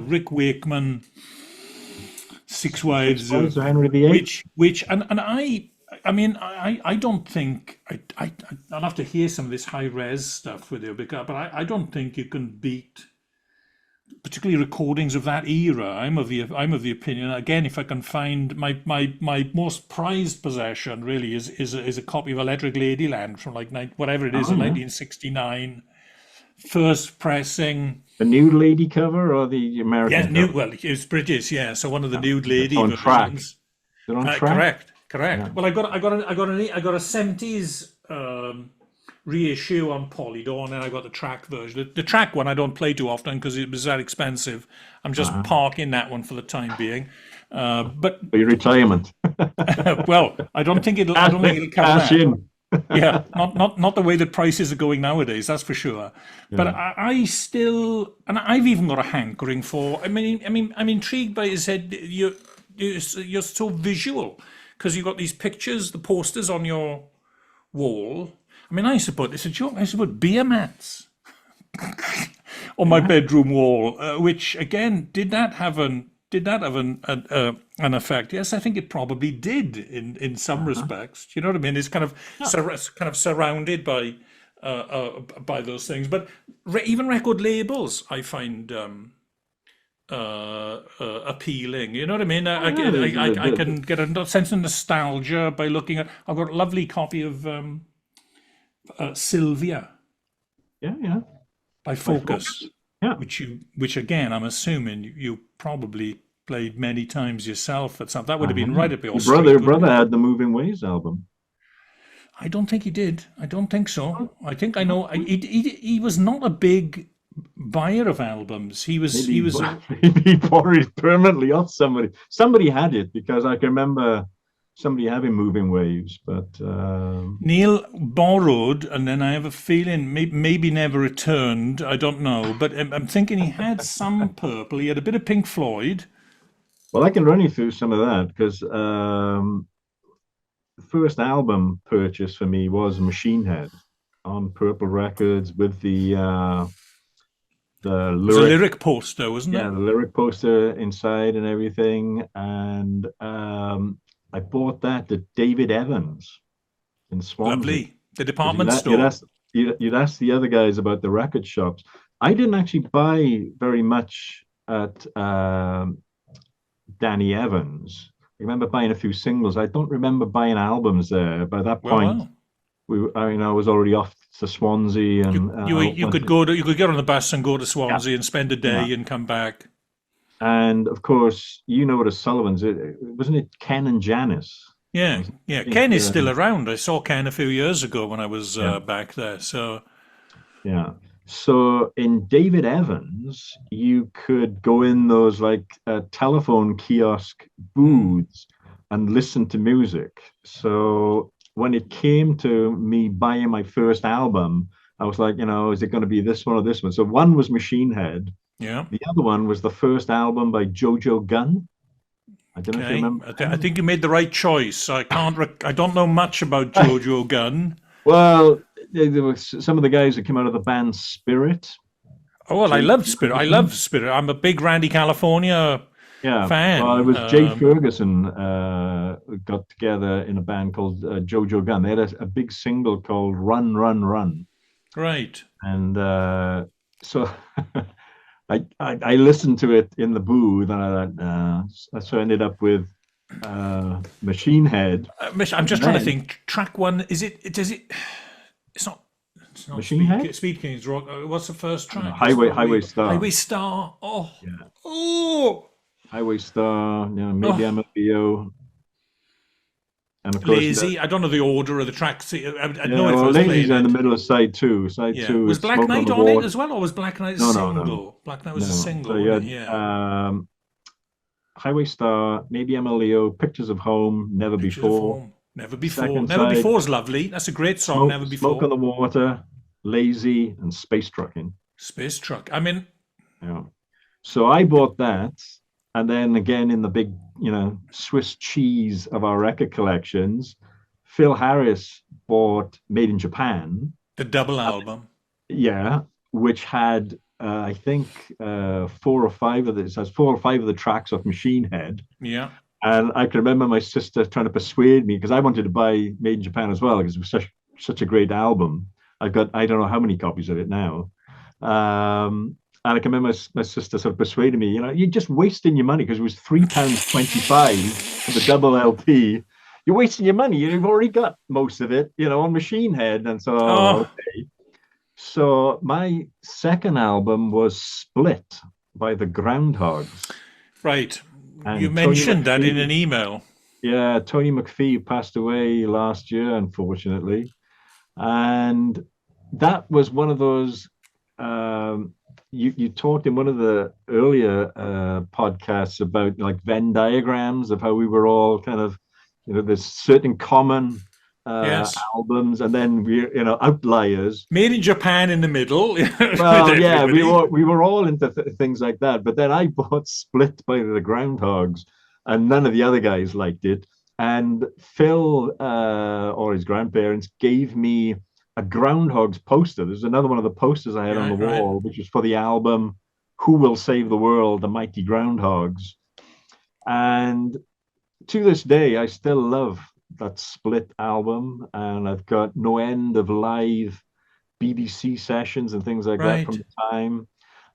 Rick Wakeman, Six Wives of Henry VIII. which I mean, I don't think I'll have to hear some of this high res stuff with you, but I don't think you can beat, particularly recordings of that era. I'm of the opinion, again, if I can find my most prized possession, really is a copy of Electric Ladyland from like whatever it is, 1969, first pressing. The nude lady cover or the American? Yeah, well, it was British, yeah. So one of the nude lady on track. versions. They're on track. Correct. Yeah. Well, I got a 70s reissue on Polydor, and then I got the track version. The track one I don't play too often because it was that expensive. I'm just parking that one for the time being. But for your retirement. Well, I don't think it'll cover cash that. in. Yeah, not the way that prices are going nowadays. That's for sure. Yeah. But I still, and I've even got a hankering for. I mean, I'm intrigued by. You said you're so visual because you've got these pictures, the posters on your wall. I mean, I used to put, it's a joke, I used to put beer mats on my bedroom wall, which again did that have an effect? Yes, I think it probably did in some respects. Do you know what I mean? It's kind of Yeah. kind of surrounded by those things. But even record labels, I find appealing. You know what I mean? Oh, yeah, I can get a sense of nostalgia by looking at. I've got a lovely copy of Sylvia yeah, yeah. by By Focus, Focus. Yeah. which again, I'm assuming you probably played many times yourself at some. That would I have been have. right up your Your street, wouldn't brother it? had the Moving Waves album. I don't think he did. I don't think so. I think I No, know. He was not a big buyer of albums. He was maybe he was a maybe he borrowed it permanently off somebody. Somebody had it because I can remember somebody having Moving Waves, but Neil borrowed, and then I have a feeling maybe never returned. I don't know, but I'm thinking he had some Purple. He had a bit of Pink Floyd. well, I can run you through some of that because the first album purchase for me was Machine Head on Purple Records with the It was a lyric, lyric poster, wasn't yeah, it? the lyric poster inside and everything. And I bought that at David Evans in Swansea Lovely. The because department store. you'd ask the other guys about the record shops. I didn't actually buy very much at Danny Evans. I remember buying a few singles. I don't remember buying albums there. By that Well, point, well. I mean, I was already off to Swansea and You went could to, go to you could get on the bus and go to yeah, Swansea and spend a yeah. day and come back. And of course, you know what a Sullivan's. Wasn't it Ken and Janice? Yeah, Was it, yeah. I think, Ken is still around. I saw Ken a few years ago when I was yeah, back there. So yeah. So in David Evans, you could go in those like telephone kiosk booths and listen to music. So when it came to me buying my first album, I was like, is it going to be this one or this one? So one was Machine Head. yeah, The other one was the first album by Jojo Gunn. I don't know if you okay. remember I him. think you made the right choice. I don't know much about Jojo Gunn. Well, there were some of the guys that came out of the band Spirit. Oh well, I Jay love Spirit. I love Ferguson. Spirit. I'm a big Randy California Yeah, well, it fan. was Jay Ferguson got together in a band called Jojo Gunn. They had a big single called "Run, Run, Run," Right. and so I listened to it in the booth, and I thought, so I ended up with Machine Head, I'm and just trying to then think. Track one. Is it? Does it? It's not. It's not Machine Head, Speed King's Rock. What's the first track? It's Highway probably Star, Highway Star. Oh, yeah, oh, Highway Star, maybe oh. I'm a Leo, and of course, Lazy. I don't know the order of the tracks. I'd know yeah, it if I well, was Lazy's playing in the it. middle of side two. Side Yeah. two, Was it's Black Smoke on Knight the on it Water. as well, or was Black Knight a No, no, no, single? Black Knight was a no. So single, you wasn't it? had Yeah. Highway Star, maybe I'm a Leo, Pictures of Home, Never Pictures of Before. Home. Never Before. Second Never side, Before is lovely. That's a great song. Never Smoke on Before. the Water, Lazy, and Space Trucking. Space Truck. I mean, Yeah. So I bought that. And then again, in the big, Swiss cheese of our record collections, Phil Harris bought Made in Japan. the double album. Yeah, which had, I think, has 4 or 5 of the tracks off Machine Head. Yeah. And I can remember my sister trying to persuade me because I wanted to buy Made in Japan as well because it was such a great album. I've got I don't know how many copies of it now. And I can remember my sister sort of persuading me, you're just wasting your money because it was £3.25 for the double LP. You're wasting your money. You've already got most of it, on Machine Head. And so, Oh, okay. So my second album was Split by the Groundhogs. right. You And Tony mentioned that in an McPhee, email. yeah, Tony McPhee passed away last year, unfortunately. And that was one of those. You talked in one of the earlier podcasts about like Venn diagrams of how we were all kind of, there's certain common Yes. albums, and then outliers. Made in Japan in the middle with Well, yeah, we everybody. were all into things like that. But then I bought Split by the Groundhogs, and none of the other guys liked it. And Phil or his grandparents gave me a Groundhog's poster. There's another one of the posters I had on the Right. wall, which was for the album "Who Will Save the World: The Mighty Groundhogs." And to this day, I still love that split album, and I've got no end of live BBC sessions and things like that from Right. the time.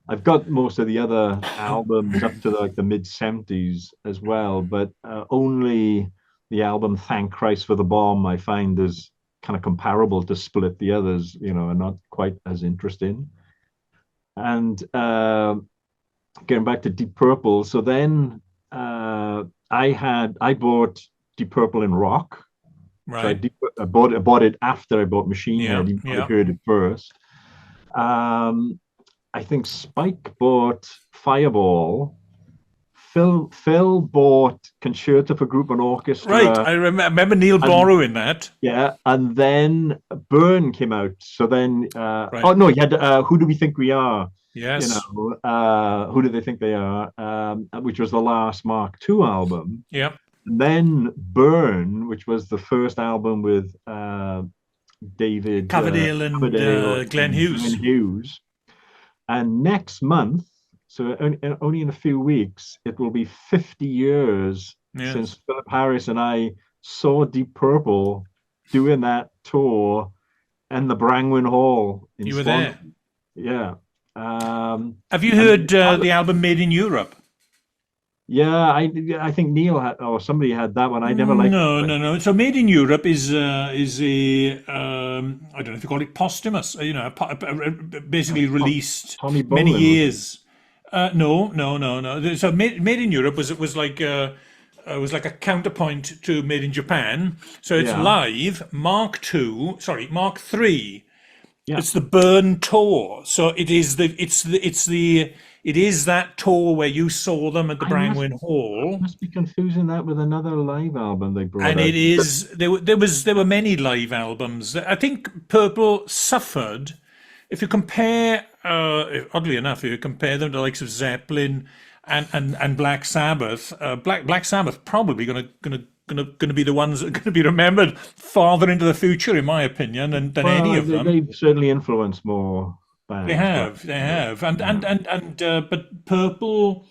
I've got most of the other albums up to like the mid 70s as well, but only the album Thank Christ for the Bomb I find is kind of comparable to Split. The others, are not quite as interesting. And getting back to Deep Purple, so then I bought Deep Purple in rock. So Right. I bought it after I bought Machine Yeah. Head, even though I Yeah. heard it first. I think Spike bought Fireball. Phil bought Concerto for Group and Right. Orchestra, I remember Neil and borrowing that. yeah, and then Burn came out. So then, Right. oh no, you had Who Do We Think We Are? Yes. Who do they think they are? Which was the last Mark II album. Yeah. And then Burn, which was the first album with David Coverdale and Coverdale Glenn and Glenn Hughes. Hughes. And next month, so only in a few weeks, it will be 50 years since Yes. Philip Harris and I saw Deep Purple doing that tour in the Brangwyn Hall in You were there. Swansea. Yeah. Have you And heard the album Made in Europe? yeah, I think Neil had, or somebody had that one. I never liked that No, one. no, no. So Made in Europe is a I don't know if you call it posthumous. Basically released Tommy many Bolin was it? years. No, no, no, no. So Made in Europe was like a counterpoint to Made in Japan. So it's Yeah, live Mark Two, sorry, Mark Three. yeah. It's the Burn tour. So it is that tour where you saw them at the I must Brangwyn I Hall. must be confusing that with another live album they brought And out. it is there were many live albums. I think Purple suffered. If you compare, oddly enough, if you compare them to the likes of Zeppelin and Black Sabbath, Black Sabbath probably gonna be the ones that are going to be remembered farther into the future, in my opinion, than any Well, of them. they've certainly influenced more They bands, but have, they have, and yeah, but Purple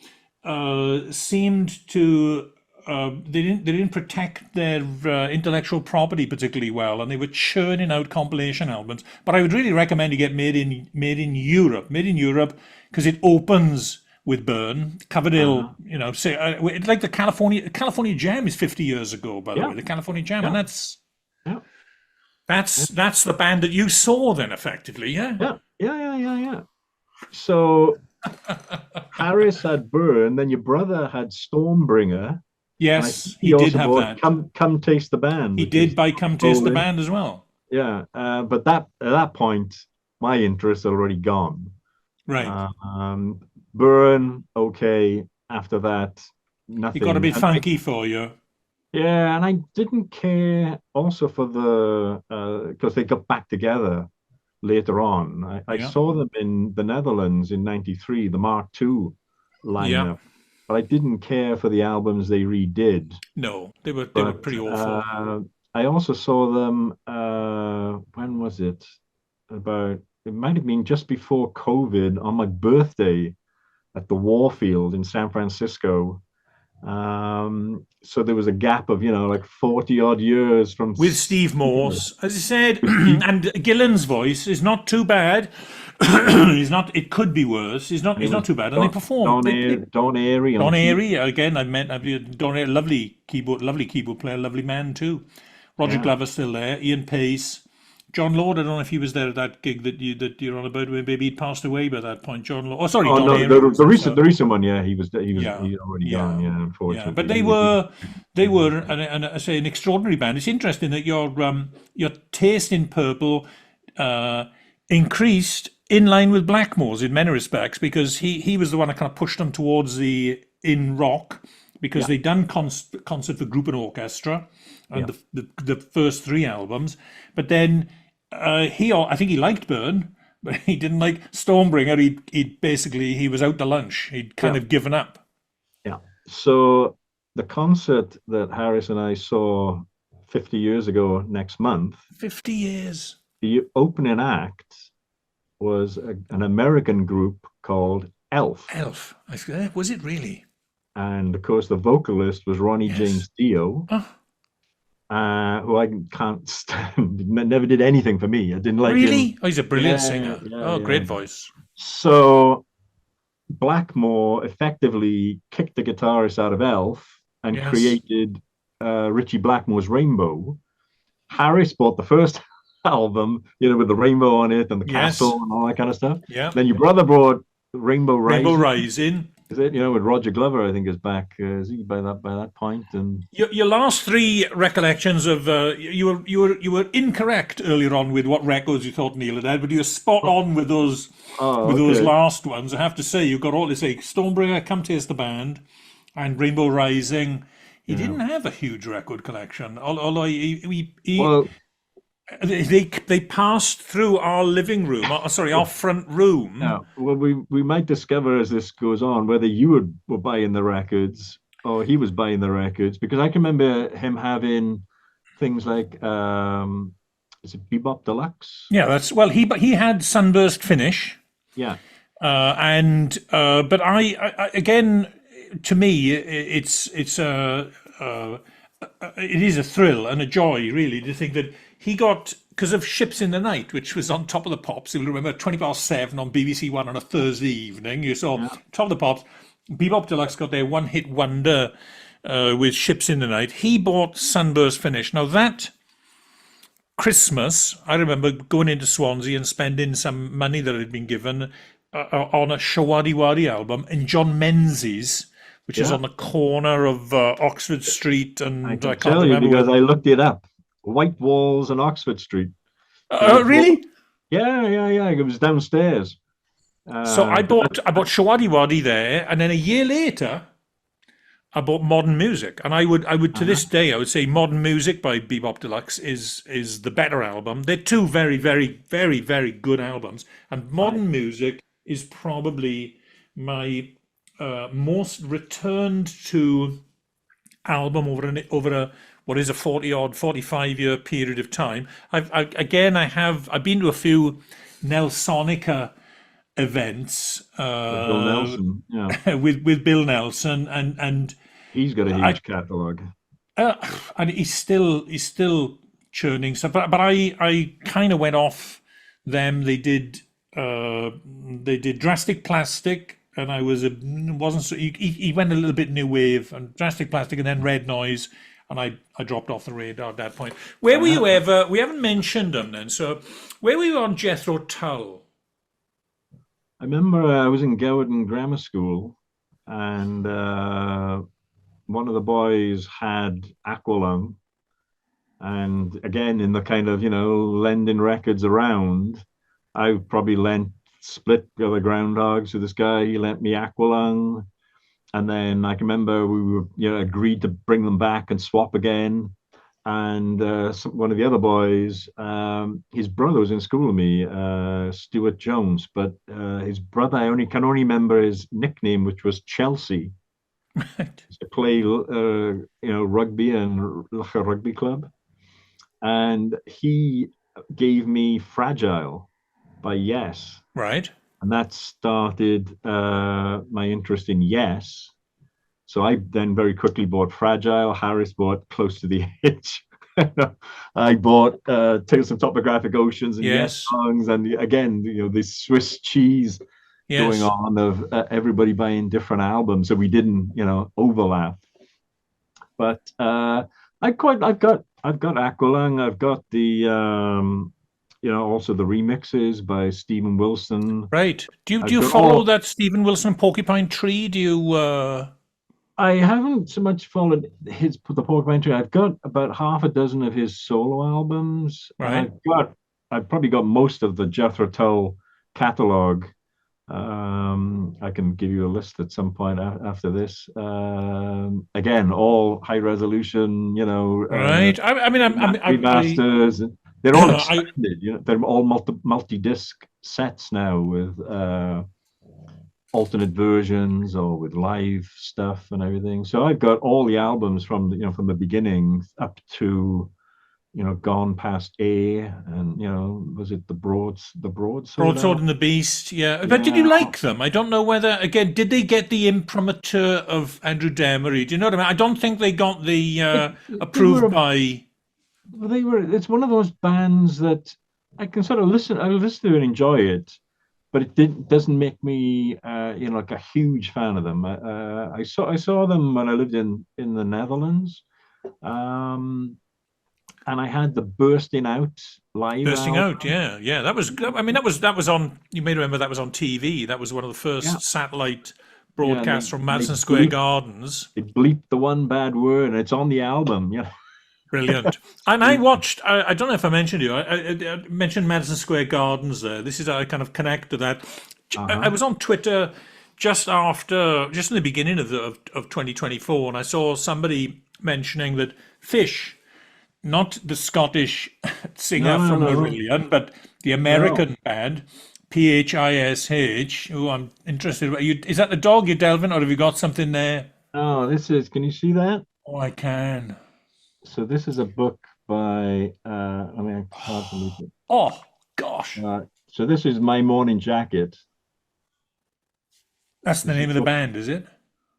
seemed to they didn't protect their intellectual property particularly well, and they were churning out compilation albums. But I would really recommend you get Made in Europe, because it opens with Burn, Coverdale. uh-huh. Say it's like the California Jam is 50 years ago, by the Yeah, way, the California Jam, and yeah, that's yeah, that's yeah, that's the band that you saw then, effectively, yeah. yeah, yeah, yeah, yeah, yeah. So Harris had Burn, then your brother had Stormbringer, and I think Yes, he he did also have bought that. Come Taste the Band, He which did is by Come Taste the Bolin. Band as well. Yeah, but that at that point, my interest had already gone. Right. Um, Burn, okay. After that, It got a nothing. bit funky for you. Yeah, and I didn't care also for the because they got back together later on. I Yeah. saw them in the Netherlands in '93, the Mark II Yeah. lineup, but I didn't care for the albums they redid. No, they were But pretty awful. I also saw them, when was it? It might have been just before COVID on my birthday at the Warfield in San Francisco. So there was a gap of, like 40 odd years from With Steve seeing Morse, as I said, with Steve, and Gillan's voice is not too bad. He's not. It could be worse. and He's it not was too bad, and they perform. Don Airy on Don key. Airy again. Don Airy, lovely keyboard player, lovely man too. Roger Yeah. Glover's still there. Ian Pace, John Lord. I don't know if he was there at that gig that you're on about. Maybe he'd passed away by that point. John Lord. Oh, sorry, Oh Don no, Airy was the it? recent So the recent one, yeah, yeah, he's already gone, yeah, yeah, yeah. But unfortunately. they were, and I say an extraordinary band. It's interesting that your taste in Purple uh, increased in line with Blackmore's in many respects, because he was the one that kind of pushed them towards the in rock, because Yeah, they'd done concert for group and orchestra and yeah, the first three albums, but then I think he liked Burn, but he didn't like Stormbringer. He basically he was out to lunch. He'd kind yeah, of given up. yeah. So the concert that Harris and I saw 50 years ago next month, 50 years. the opening act was an American group called Elf. Elf. Was it really? And of course, the vocalist was Ronnie Yes. James Dio, Oh, who I can't stand. Never did anything for me. I didn't like him. really? Oh, he's a brilliant Yeah, singer. yeah, Oh, yeah. great voice. So Blackmore effectively kicked the guitarist out of Elf and Yes. created Richie Blackmore's Rainbow. Harris bought the first album, with the rainbow on it and the Yes. castle and all that kind of stuff. Yeah. Then your brother brought Rainbow Rainbow Rising. Rising. Is it? With Roger Glover, I think is back. Is he by that point? And Your last three recollections of you were incorrect earlier on with what records you thought Neil had had, but you were spot on with those okay. last ones. I have to say, you got all to say Stonebringer, Come Taste the Band, and Rainbow Rising. He Yeah. didn't have a huge record collection, although Well, they passed through our living room, our front room. yeah. Well, we might discover as this goes on whether you were buying the records or he was buying the records, because I can remember him having things like is it Bebop Deluxe? Yeah, he had Sunburst Finish. Yeah. But I again, to me, it is a thrill and a joy, really, to think that he got, because of Ships in the Night, which was on Top of the Pops. You'll remember 7:20 on BBC One on a Thursday evening. You saw Yeah. Top of the Pops. Bebop Deluxe got their one-hit wonder with Ships in the Night. He bought Sunburst Finish. Now that Christmas, I remember going into Swansea and spending some money that had been given on a Shawadi Wadi album in John Menzies, which is Yeah. on the corner of Oxford Street, and I I can can't tell you remember because where. I looked it up. White Walls and Oxford Street. Really? Yeah, yeah, yeah. It was downstairs. So I But bought Shawadi Wadi there, and then a year later, I bought Modern Music, and I would to this day I would say Modern Music by Bebop Deluxe is the better album. They're two very, very, very, very good albums, and I, Modern Music is probably my most returned to album over a what is a 45-year period of time. I've been to a few Nelsonica events with Bill Nelson, yeah, with Bill Nelson, and he's got a I huge catalog. uh, and he's still churning stuff. But I kind of went off them. They did Drastic Plastic, and I wasn't so he went a little bit new wave and Drastic Plastic, and then Red Noise, and I dropped off the radar at that point. Where were Uh, you ever? We haven't mentioned them then. So where were you on Jethro Tull? I remember I was in Gowden Grammar School, and one of the boys had Aqualung, and again in the kind of lending records around, I probably lent split the other groundhogs to this guy. He lent me Aqualung, and then I can remember we were agreed to bring them back and swap again. And one of the other boys, his brother was in school with me, Stuart Jones, but his brother, I can only remember his nickname, which was Chelsea. To play rugby and like a rugby club, and he gave me Fragile by Yes, Right. and that started my interest in Yes. So I then very quickly bought Fragile. Harris bought Close to the Edge. I bought Tales of Topographic Oceans and Yes Yes. songs, and again, this Swiss cheese going Yes. on of everybody buying different albums, so we didn't, overlap. But I've got Aqualung. I've got the also the remixes by Stephen Wilson. Right. Do I've you got follow all. that Stephen Wilson Porcupine Tree? Do you? I haven't so much followed the Porcupine Tree. I've got about half a dozen of his solo albums, and Right. I've probably got most of the Jethro Tull catalog. I can give you a list at some point after this. Again, all high resolution, Right. I mean, remasters. They're all I expanded. They're all multi-disc sets now with alternate versions or with live stuff and everything. So I've got all the albums from from the beginning up to Gone Past A, and was it the Broadsword Broadsword album? and the Beast, yeah. But did you Yeah, like them? I don't know whether, again, did they get the imprimatur of Andrew Demery? Do you know what I mean? I don't think they got the they were approved by. it's one of those bands that I can sort of I listen to and enjoy it, but doesn't make me like a huge fan of them. I saw them when I lived in the Netherlands, um, and I had the Bursting Out live Bursting Out, album. yeah, yeah. That was, I mean, that was on. You may remember that was on TV. That was one of the Yeah, first satellite yeah, and broadcasts from Madison Square Gardens. they bleeped the one bad word, and it's on the album. Yeah, Brilliant. And I watched. I don't know if I mentioned you. I mentioned Madison Square Gardens. There. This is how I kind of connect to that. I uh-huh. was on Twitter just in the beginning of 2024, and I saw somebody mentioning that Fish, not the Scottish No, singer no, from no, Marillion, but the no. American band, Phish, who I'm interested. Is that the dog you're delving, or have you got something there? No, this is. Can you see that? Oh, I can. So this is a book by. I mean, it's hard for me to. Oh, gosh. So this is My Morning Jacket. That's the This is name a of the book. band, is it?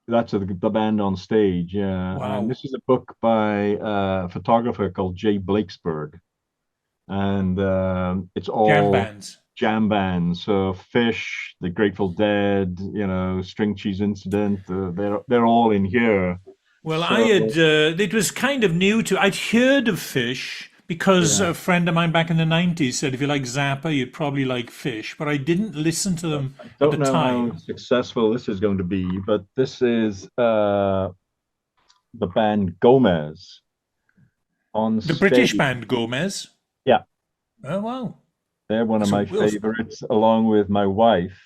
That's the band on stage, yeah. And Wow. this is a book by a photographer called Jay Blakesberg, and it's Jam all bands. jam bands. So Fish, The Grateful Dead, String Cheese Incident. They're all in here. Well, I had, So it was kind of new to, I'd heard of Fish because yeah, a friend of mine back in the 90s said if you like Zappa, you'd probably like Fish, but I didn't listen to them I at the don't know how time. successful this is going to be, but this is the band Gomez on The British stage. band Gomez. Yeah, Oh, wow. they're one of So my Will, favorites, along with my wife.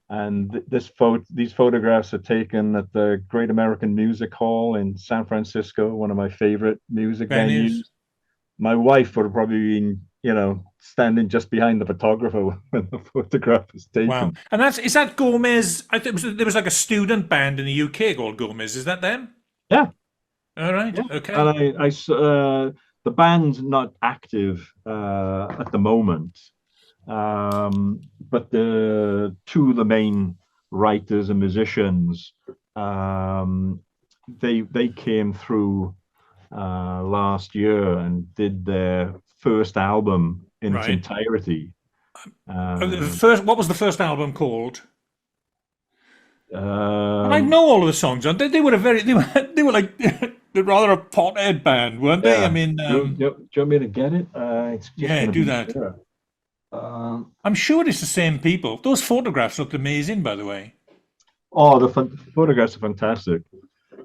And these photographs are taken at the Great American Music Hall in San Francisco, one of my favorite music venues. venues. My wife would have probably been, standing just behind the photographer when the photograph was Wow. taken. And is that Gomez? I think there was like a student band in the UK called Gomez. Is that them? Yeah, All right. yeah. And Okay. the band's not active at the moment, but the two of the main writers and musicians, um, they came through last year and did their first album in its Right. entirety. The Uh, first, what was the first album called? And I um, know all of the songs. And they were a very they were like they're rather a pothead band, weren't they? I yeah. mean, Do you want me to get it? It's just yeah, going to do be that. here. Um, I'm sure it's the same people. Those photographs looked amazing, by the way. oh, the photographs are fantastic.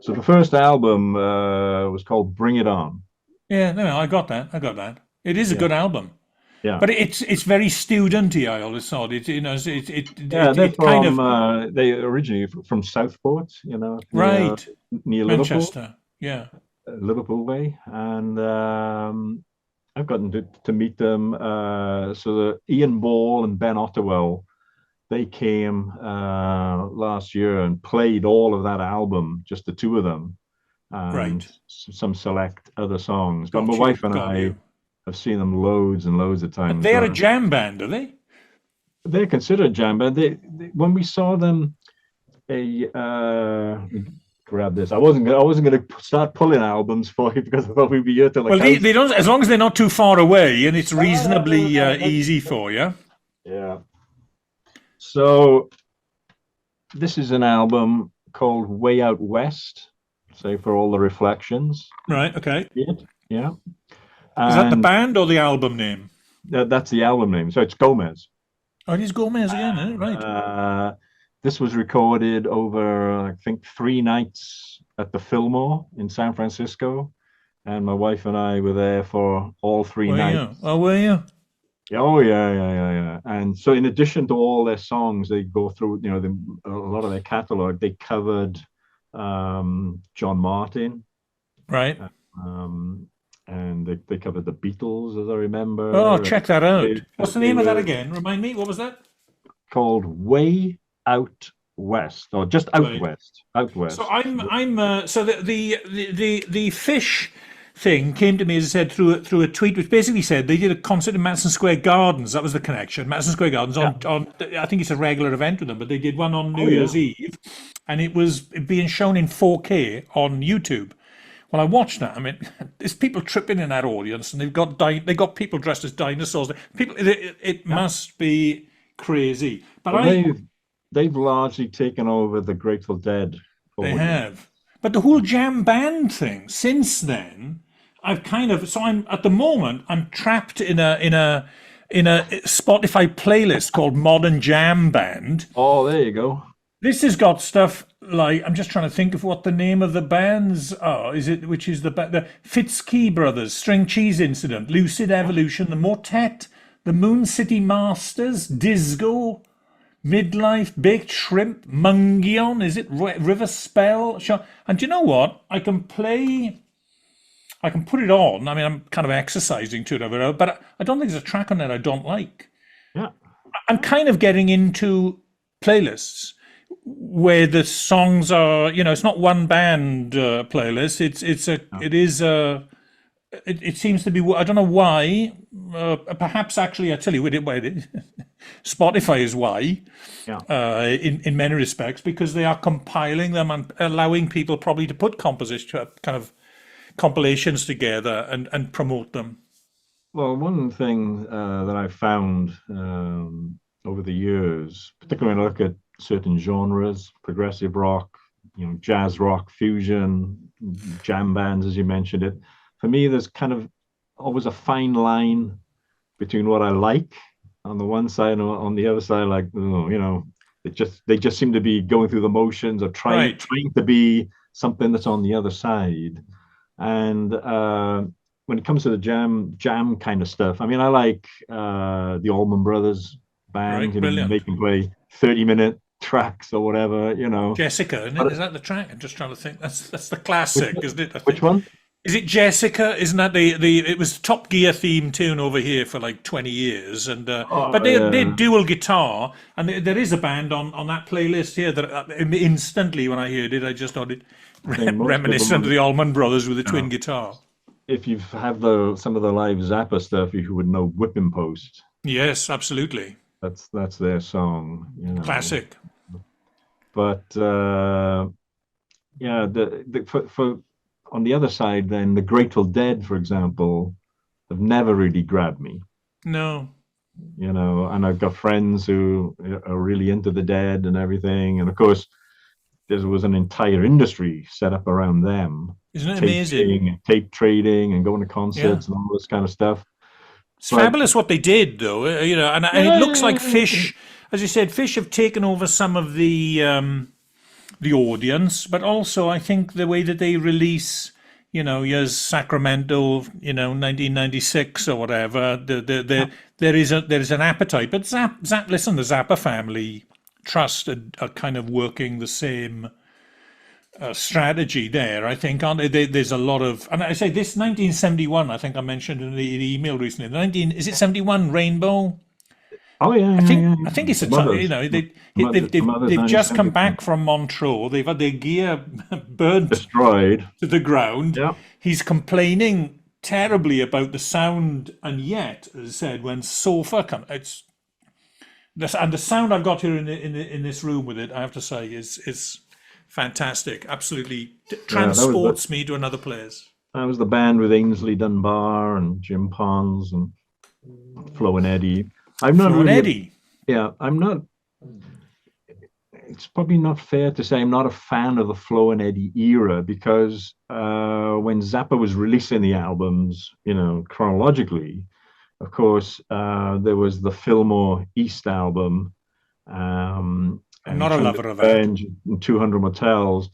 So the first album was called Bring It On. Yeah, no, I got that. I got that. It is a Yeah, good album, yeah. but it's very studenty. I always thought it. Yeah, they're It kind of they originally from Southport, near right. Liverpool, Manchester. Yeah, Liverpool way, and I've gotten to meet them. So Ian Ball and Ben Ottewell, they came last year and played all of that album, just the two of them, and right. some select other songs. But my Got you. wife and Got I you. have seen them loads and loads of And times. they're So a jam band, are they? they're considered jam band. When we saw them, let me grab this. I wasn't gonna start pulling albums for you because I thought we'd be here till the Well, cows. they don't. As long as they're not too far away and it's No, no, no, reasonably no. easy for you. Yeah. So this is an album called Way Out West. Say for all the reflections. Right. Okay. Yeah. Yeah. Is that the And band or the album name? that's the album name. So it's Gomez. Oh, it is Gomez again, eh? Right. Uh, this was recorded over, I think, 3 nights at the Fillmore in San Francisco, and my wife and I were there for all three Were you? nights. Oh, were you? Oh yeah, yeah, yeah, yeah. And so, in addition to all their songs, they go through, a lot of their catalog. They covered John Martin, Right. um, and they covered the Beatles, as I Oh, remember. check that out. They What's the they name of that were again? Remind me. What was that? called Way out west, or just out Right. west, out So west. so the fish thing came to me, as I said, through a tweet, which basically said they did a concert in Madison Square Gardens. That was the connection. Madison Square Gardens Yeah. on I think it's a regular event with them, but they did one on New Oh yeah. Year's Eve, and it was being shown in 4K on YouTube. Well, I watched that. I mean, there's people tripping in that audience, and they got people dressed as dinosaurs. People, it Yeah. must be crazy. But Well, they've largely taken over the Grateful Dead they audience. have. But the whole jam band thing, since then, I've kind of so I'm at the moment I'm trapped in a Spotify playlist called Modern Jam Band. Oh, there you go. This has got stuff like I'm just trying to think of what the name of the bands are. Is it which is the Fitzkey Brothers, String Cheese Incident, Lucid Evolution, the Motet, the Moon City Masters, Disco, Midlife, Baked Shrimp, Mungion, is it River Spell? And do you know what? I can put it on. I mean, I'm kind of exercising to it, but I don't think there's a track on there I don't like. Yeah. I'm kind of getting into playlists where the songs are, it's not one band playlist. It seems to be. I don't know why. Perhaps actually, I tell you, Spotify is why. Yeah. In many respects, because they are compiling them and allowing people probably to put kind of compilations together and promote them. Well, one thing that I found over the years, particularly when I look at certain genres, progressive rock, jazz rock, fusion, jam bands, as you mentioned it. For me, there's kind of always a fine line between what I like on the one side and on the other side, like, they just seem to be going through the motions of trying to be something that's on the other side. And when it comes to the jam kind of stuff, I mean, I like the Allman Brothers band. Brilliant. They can play 30-minute tracks or whatever. Jessica, isn't it? Is that the track? I'm just trying to think. That's the classic, isn't it? Which one? Is it Jessica? Isn't that it was Top Gear theme tune over here for like 20 years, and but they're dual guitar, and there is a band on that playlist here that instantly when I heard it, I just thought it reminiscent of the Allman Brothers with a twin guitar. If you've had some of the live Zappa stuff, you would know Whipping Post. Yes, absolutely. That's their song. Classic. But for on the other side, then the Grateful Dead, for example, have never really grabbed me. No. And I've got friends who are really into the Dead and everything. And of course, there was an entire industry set up around them. Isn't it amazing? Tape trading and going to concerts and all this kind of stuff. It's fabulous what they did, though. And it looks like Fish, as you said, Fish have taken over some of the audience, but also I think the way that they release, years Sacramento, 1996 or whatever, there is an appetite. But listen, the Zappa family trust are kind of working the same strategy there, I think, aren't they? There's a lot of, and I say this 1971, I think I mentioned in the email recently. Is it 71 Rainbow? Oh yeah, I think it's they've just come back from Montreux. They've had their gear destroyed to the ground. Yeah. He's complaining terribly about the sound, and yet, as I said, when Sofa comes, and the sound I've got here in this room with it, I have to say, is fantastic. Absolutely transports me to another place. That was the band with Ainsley Dunbar and Jim Pons and Flo and Eddie. I'm not really, Eddie. Yeah, I'm not. It's probably not fair to say I'm not a fan of the Flo and Eddie era, because when Zappa was releasing the albums, chronologically, of course, there was the Fillmore East album. I'm not a lover of that. And 200 Motels.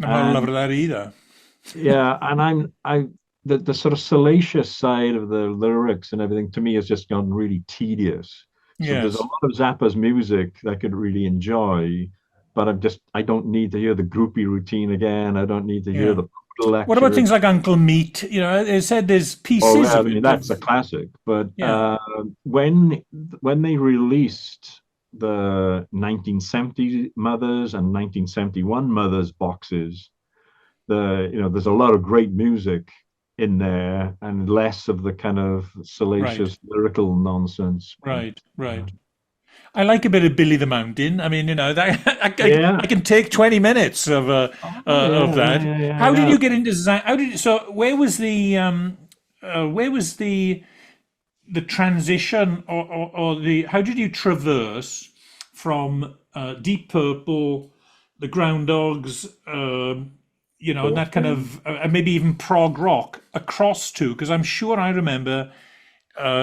I'm not a lover of that either. Yeah, and the sort of salacious side of the lyrics and everything, to me, has just gotten really tedious. So there's a lot of Zappa's music that I could really enjoy, but I don't need to hear the groupie routine again. I don't need to hear the lecture. What about things like Uncle Meat? It said there's pieces of it. That's a classic. But when they released the 1970 Mothers and 1971 Mothers boxes, there's a lot of great music in there and less of the kind of Right, salacious lyrical nonsense. But right, right. I like a bit of Billy the Mountain. I mean, that yeah, I can take 20 minutes oh of yeah, that. yeah, yeah, How did yeah. you get into How did so? Where was the transition, or the how did you traverse from Deep Purple, the Ground Dogs, and that kind Okay. of maybe even prog rock across to? Because I'm sure I remember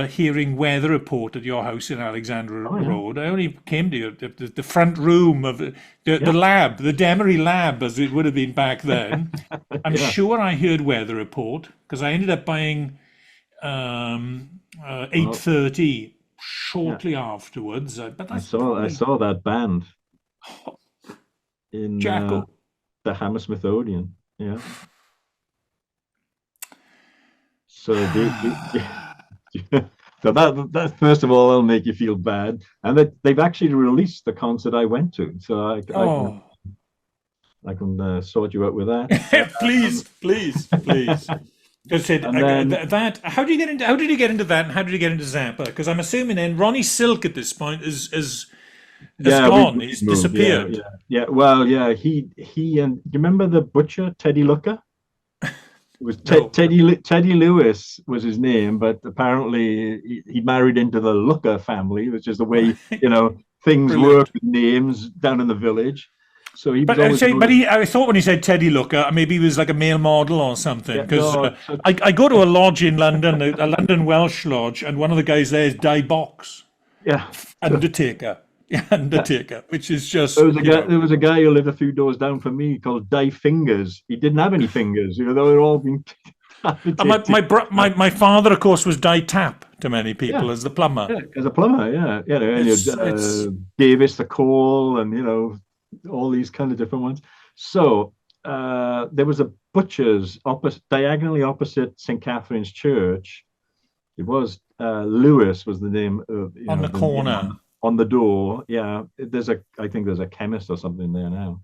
hearing Weather Report at your house in Alexandra Oh yeah, Road. I only came to the front room of the yeah, lab, the Demery lab, as it would have been back then. I'm yeah. sure I heard Weather Report because I ended up buying Well, 8:30 yeah. shortly afterwards. But I that's saw I probably saw that band in Jacko. the Hammersmith Odeon. Yeah. So so that first of all, that'll make you feel bad, and they've actually released the concert I went to, so Oh, I can sort you out with that. please, please, please. Just said And then that. How do you get into? How did you get into that? And how did you get into Zappa? Because I'm assuming then Ronnie Silk at this point is yeah, gone. we He's moved. Yeah, disappeared. yeah, yeah. Well, yeah, he and you remember the butcher Teddy Looker? It was No, Teddy Lewis was his name, but apparently he married into the Looker family, which is the way right, things work brilliant. with names down in the village. So he was But always known as I thought when he said Teddy Looker, maybe he was like a male model or something. yeah, Because no, so I go to a lodge in London, a London Welsh lodge, and one of the guys there is Di Box, yeah. So Undertaker, yeah, Undertaker, which is just. there was a guy who lived a few doors down from me called Dave Fingers. He didn't have any fingers, they were all being And amputated. my father, of course, was Di Tap to many Yeah, people as the plumber. yeah, as a plumber, yeah, and you It's Davis the Coal, and all these kind of different ones. So there was a butcher's diagonally opposite St. Catherine's Church. It was Lewis was the name of on the the name corner. on the door. Yeah, I think there's a chemist or something there now.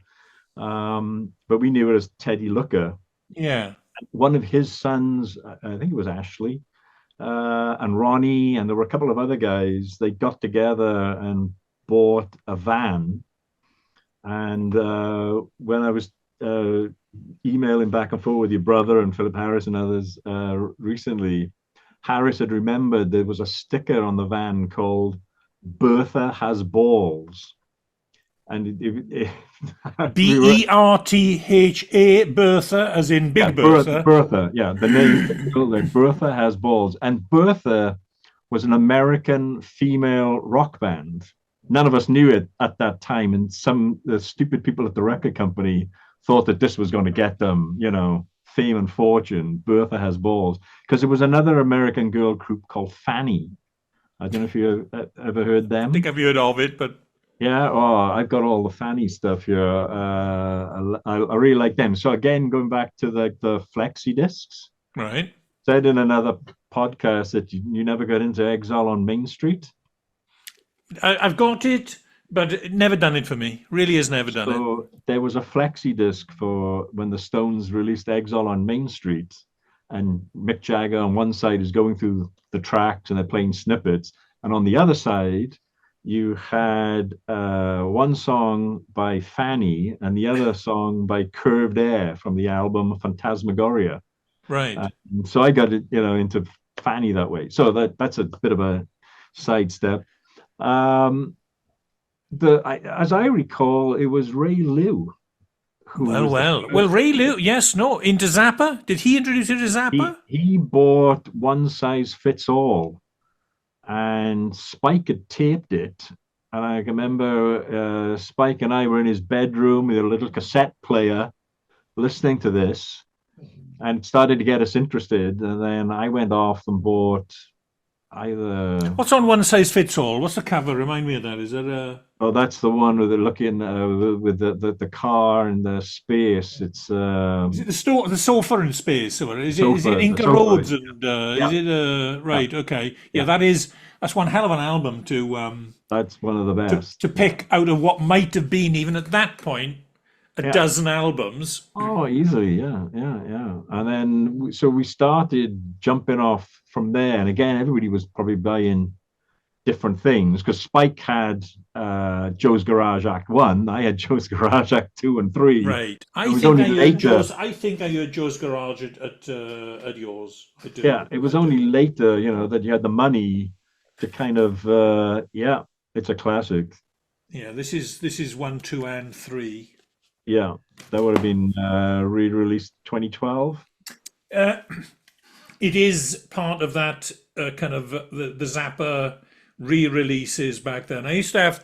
But we knew it as Teddy Looker. Yeah, One of his sons, I think it was Ashley, and Ronnie, and there were a couple of other guys. They got together and bought a van. And when I was emailing back and forth with your brother and Philip Harris and others recently, Harris had remembered there was a sticker on the van called "Bertha has balls," and we were Bertha, Bertha, as in yeah, Big Bertha. Bertha, yeah, the name like Bertha has balls, and Bertha was an American female rock band. None of us knew it at that time, and some the stupid people at the record company thought that this was going to get them, fame and fortune. Bertha has balls because there was another American girl group called Fanny. I don't know if you ever heard I think them. I've heard of it, but Yeah, oh, I've got all the Fanny stuff here. I really like them. So again, going back to the flexi discs, right. said in another podcast that you never got into Exile on Main Street. I've got it, but it never done it for me. Really has never done it. So there was a flexi disc for when the Stones released Exile on Main Street, and Mick Jagger on one side is going through the tracks and they're playing snippets, and on the other side you had one song by Fanny and the other song by Curved Air from the album Phantasmagoria. Right. So I got it, into Fanny that way. So that's a bit of a sidestep. Um, as I recall, it was Ray Liu who Well, was the well. Well, first. Ray Lou, yes, no. Into Zappa? Did he introduce you to Zappa? He bought One Size Fits All, and Spike had taped it. And I remember Spike and I were in his bedroom with a little cassette player listening to this, and started to get us interested. And then I went off and bought either. What's on One Size Fits All? What's the cover? Remind me of that. Is that a Oh, that's the one with the looking with the car and the space. It's Is it the sofa in space, or is it the Inca sofa. Roads and is Yeah, it yeah, right? Okay, yeah, yeah. that's one hell of an album to That's one of the best. to pick out of what might have been, even at that point, a Yeah. dozen albums. Oh, easily. Yeah, yeah, yeah. And then so we started jumping off from there. And again, everybody was probably buying different things because Spike had Joe's Garage Act 1. I had Joe's Garage Act 2 and 3. Right. It was only later. I think I heard Joe's Garage at yours. I do. Yeah, it was I only do. later, that you had the money to kind of, yeah, it's a classic. Yeah. This is one, two, and three. Yeah, that would have been re-released 2012. Uh, it is part of that kind of the Zappa re-releases back then. I used to have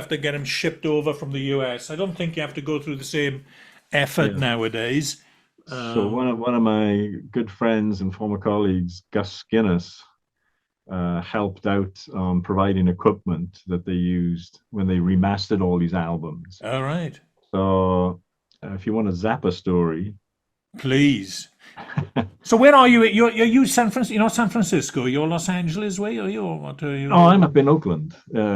to get them shipped over from the US. I don't think you have to go through the same effort Yeah. nowadays. So one of my good friends and former colleagues, Gus Guinness, helped out on providing equipment that they used when they remastered all these albums. All right, So if you want a Zappa story, please. So where are you? You're San Francisco. You're not San Francisco. You're Los Angeles way, are you? Or what are you? oh, I'm up in Oakland,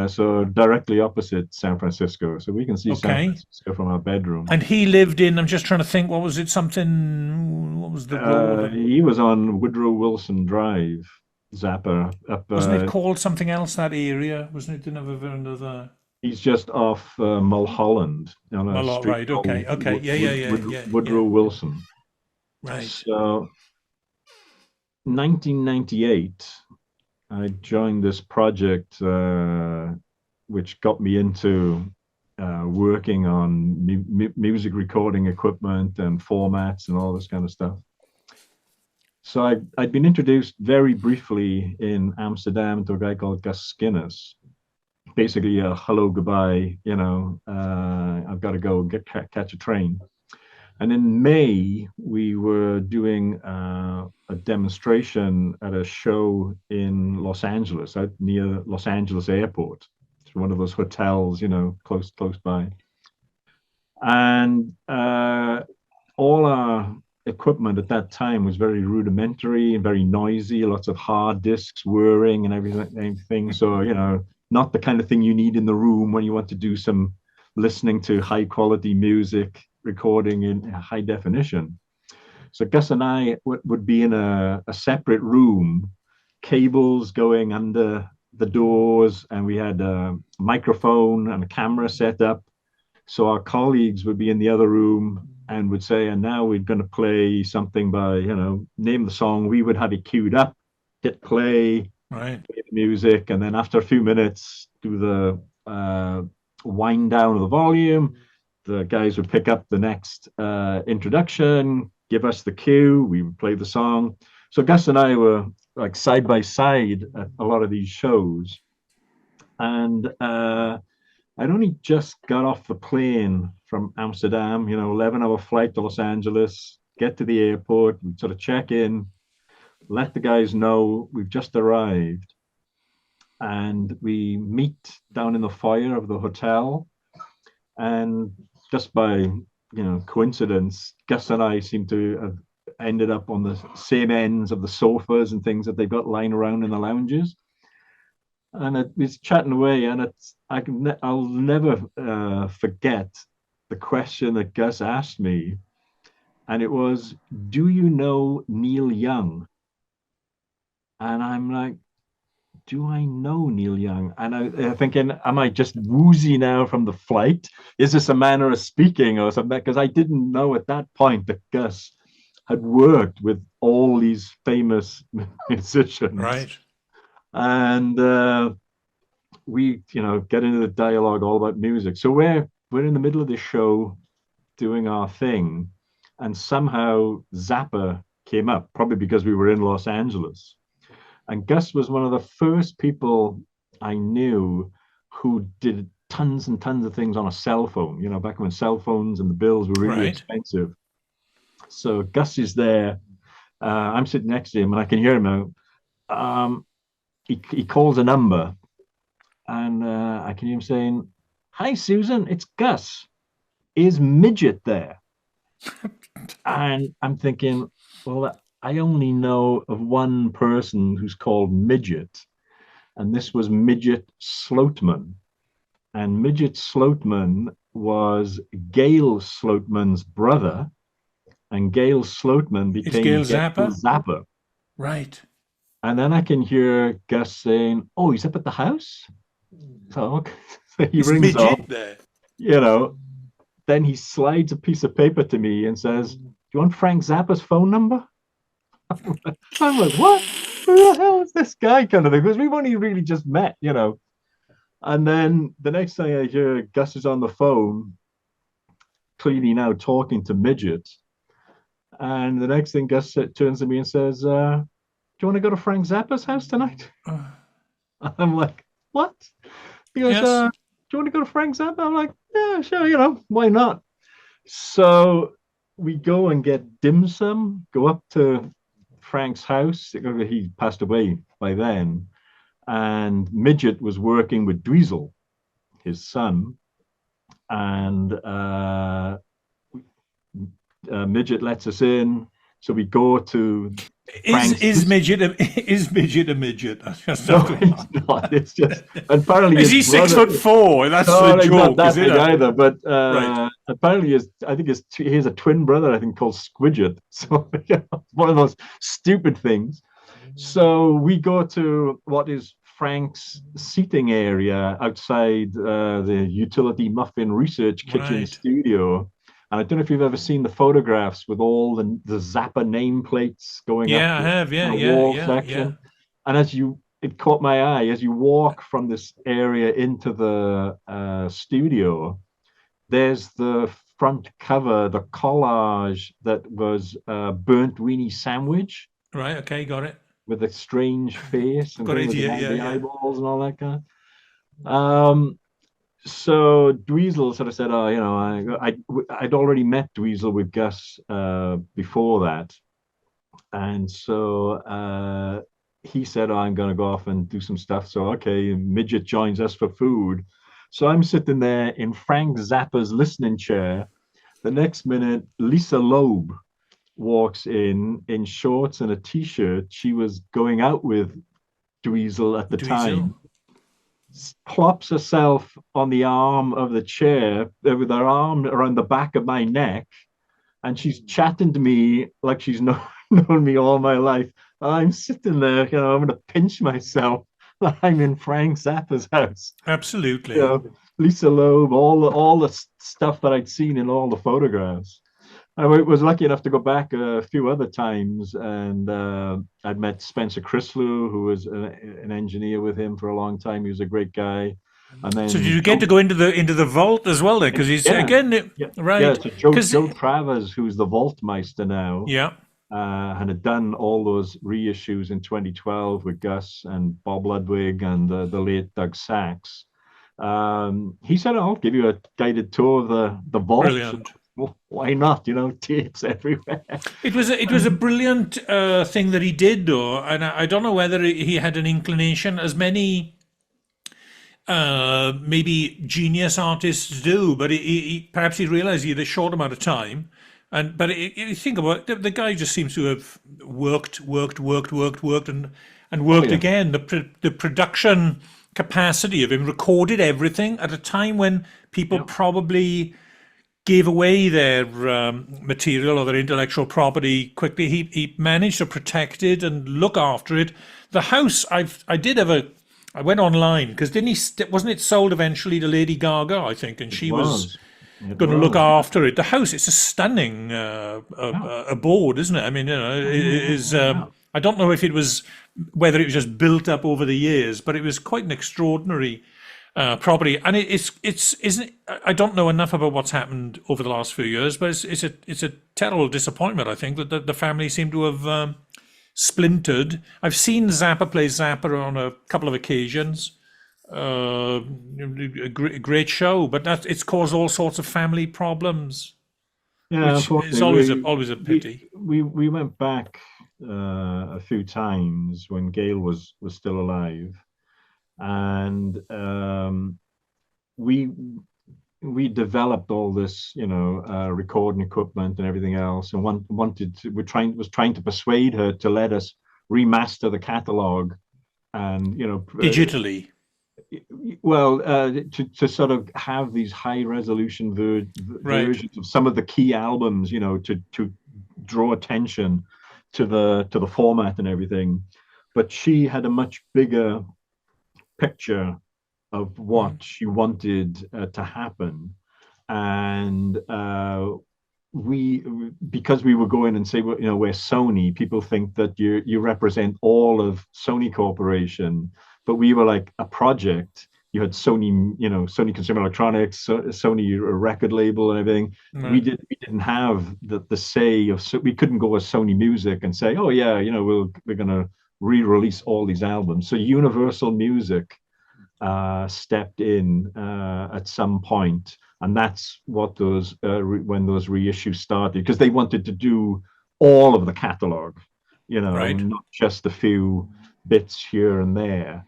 so directly opposite San Francisco. So we can see San Okay. Francisco from our bedroom. And he lived in. I'm just trying to think. What was it? Something. What was the road? He was on Woodrow Wilson Drive, Zappa, up. Wasn't it called something else? That area wasn't it? Didn't have another. He's just off Mulholland on a Well, street right. called Okay. Okay. Yeah. Yeah. Yeah. Yeah. Yeah. Woodrow Wilson. Right. So 1998, I joined this project which got me into working on music recording equipment and formats and all this kind of stuff. So I'd been introduced very briefly in Amsterdam to a guy called Gus Guinness. Basically, a hello, goodbye, I've got to go catch a train. And in May, we were doing a demonstration at a show in Los Angeles, out near Los Angeles Airport. It's one of those hotels, close by. And all our equipment at that time was very rudimentary and very noisy, lots of hard disks whirring and everything. So, not the kind of thing you need in the room when you want to do some listening to high quality music recording in high definition. So Gus and I would be in a separate room, cables going under the doors, and we had a microphone and a camera set up. So our colleagues would be in the other room and would say, and now we're going to play something by, name the song. We would have it queued up, hit play, Right. play the music, and then after a few minutes, do the wind down of the volume. The guys would pick up the next introduction, give us the cue, we would play the song. So Gus and I were like side by side at a lot of these shows. And I'd only just got off the plane from Amsterdam, 11-hour flight to Los Angeles, get to the airport, we'd sort of check in, let the guys know we've just arrived. And we meet down in the foyer of the hotel. And just by coincidence, Gus and I seem to have ended up on the same ends of the sofas and things that they've got lying around in the lounges. And it was chatting away, and I'll never forget the question that Gus asked me, and it was, "Do you know Neil Young?" And I'm like, do I know Neil Young? And I'm thinking, am I just woozy now from the flight? Is this a manner of speaking or something? Because I didn't know at that point that Gus had worked with all these famous musicians. Right. And we, get into the dialogue all about music. So we're in the middle of the show doing our thing, and somehow Zappa came up, probably because we were in Los Angeles. And Gus was one of the first people I knew who did tons and tons of things on a cell phone, back when cell phones and the bills were really expensive. So Gus is there. I'm sitting next to him and I can hear him now. He calls a number and I can hear him saying, "Hi, Susan, it's Gus. Is Midget there?" And I'm thinking, well, I only know of one person who's called Midget. and this was Midget Sloatman. And Midget Sloatman was Gail Sloatman's brother, and Gail Sloatman It's Gail became Gail Zappa. Zappa. Right. And then I can hear Gus saying, "Oh, he's up at the house." So, so he Is rings up, Midget there? you know. Then he slides a piece of paper to me and says, "Do you want Frank Zappa's phone number?" I'm like, "What? Who the hell is this guy?" Kind of thing, because we've only really just met, you know. And then the next thing I hear, Gus is on the phone, clearly now talking to Midget. And the next thing, Gus turns to me and says, "Do you want to go to Frank Zappa's house tonight?" I'm like, "What?" He goes, Yes. "Do you want to go to Frank Zappa?" I'm like, "Yeah, sure, you know, why not?" So we go and get dim sum, go up to Frank's house. He passed away by then. And Midget was working with Dweezil, his son. And Midget lets us in. So we go to Frank's. Is midget a midget? I just No, have to it's not. It's just apparently Is his he six brother. foot four? That's No, the he's not joke, is that it? big either. But Right. apparently, he has a twin brother, I think, called Squidget. So one of those stupid things. So we go to what is Frank's seating area outside the Utility Muffin Research Kitchen Right. studio. And I don't know if you've ever seen the photographs with all the Zappa nameplates going up Yeah, I have. in Yeah, the yeah, wall yeah, yeah. section. And it caught my eye as you walk from this area into the studio. There's the front cover, the collage that was burnt weenie sandwich Right. Okay. Got it. with a strange face and Got thing it. with the Yeah, yeah, angry yeah. eyeballs and all that kind of. So Dweezil sort of said, "Oh, you know, I'd already met Dweezil with Gus before that, and so he said, oh, I'm going to go off and do some stuff. So okay, Midget joins us for food. So I'm sitting there in Frank Zappa's listening chair. The next minute, Lisa Loeb walks in shorts and a t-shirt. She was going out with Dweezil at the Dweezil. time, plops herself on the arm of the chair with her arm around the back of my neck, and she's chatting to me like she's known me all my life. I'm sitting there, you know, I'm going to pinch myself. I'm in Frank Zappa's house. You Absolutely. know, Lisa Loeb, all the stuff that I'd seen in all the photographs. I was lucky enough to go back a few other times, and I'd met Spencer Chrislew, who was an engineer with him for a long time. He was a great guy. And So did then you get to go into the vault as well then? Because he's yeah, yeah. right. So Because Joe Travers, who's the Vaultmeister now, yeah, and had done all those reissues in 2012 with Gus and Bob Ludwig and the late Doug Sachs. He said, "I'll give you a guided tour of the vault." brilliant. Well, why not? You know, tapes everywhere. It was a brilliant thing that he did, though, and I don't know whether he had an inclination, as many maybe genius artists do, but perhaps he realized he had a short amount of time. And but you think about it, the guy just seems to have worked, and Oh worked yeah, again. The production capacity of him, recorded everything at a time when people yeah, probably gave away their material or their intellectual property quickly. He managed to protect it and look after it. The house, I did have a, I went online because didn't he? Wasn't it sold eventually to Lady Gaga? I think, and it she was was. It going to look was. after it. The house, it's a stunning Yeah, abode, isn't it? I mean, you know, it is. yeah. I don't know if it was whether it was just built up over the years, but it was quite an extraordinary property. And it's isn't. I don't know enough about what's happened over the last few years, but it's a terrible disappointment. I think that the family seem to have splintered. I've seen Zappa play Zappa on a couple of occasions. A great show, but it's caused all sorts of family problems, Yeah, which is unfortunately, always a we pity. we went back a few times when Gail was still alive, and we we developed all this, you know, recording equipment and everything else, and wanted to, was trying to persuade her to let us remaster the catalog and Digitally, well, to sort of have these high resolution right? versions of some of the key albums, to draw attention to the format and everything. But she had a much bigger picture of what Mm, she wanted to happen, and we because we were going and say, well, we're Sony. People think that you represent all of Sony Corporation, but we were like a project. You had Sony, Sony Consumer Electronics, Sony record label, and everything. We right. didn't have the say of, so we couldn't go as Sony Music and say, oh yeah, we're gonna re-release all these albums. So Universal Music stepped in at some point, and that's what those when those reissues started, because they wanted to do all of the catalog, Right. not just a few bits here and there.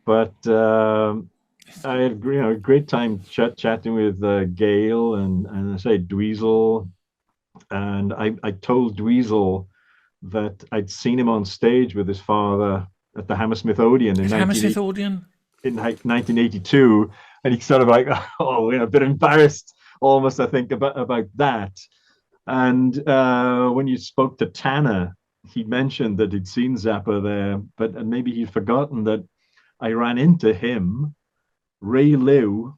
But I had a great time chatting with Gail and I say Dweezil, and I told Dweezil that I'd seen him on stage with his father at the Hammersmith Odeon in At 19 Hammersmith Odeon. in like 1982, and he sort of like, oh, a bit embarrassed almost, I think, about that. And when you spoke to Tanner, he mentioned that he'd seen Zappa there, but maybe he'd forgotten that I ran into him, Ray Liu,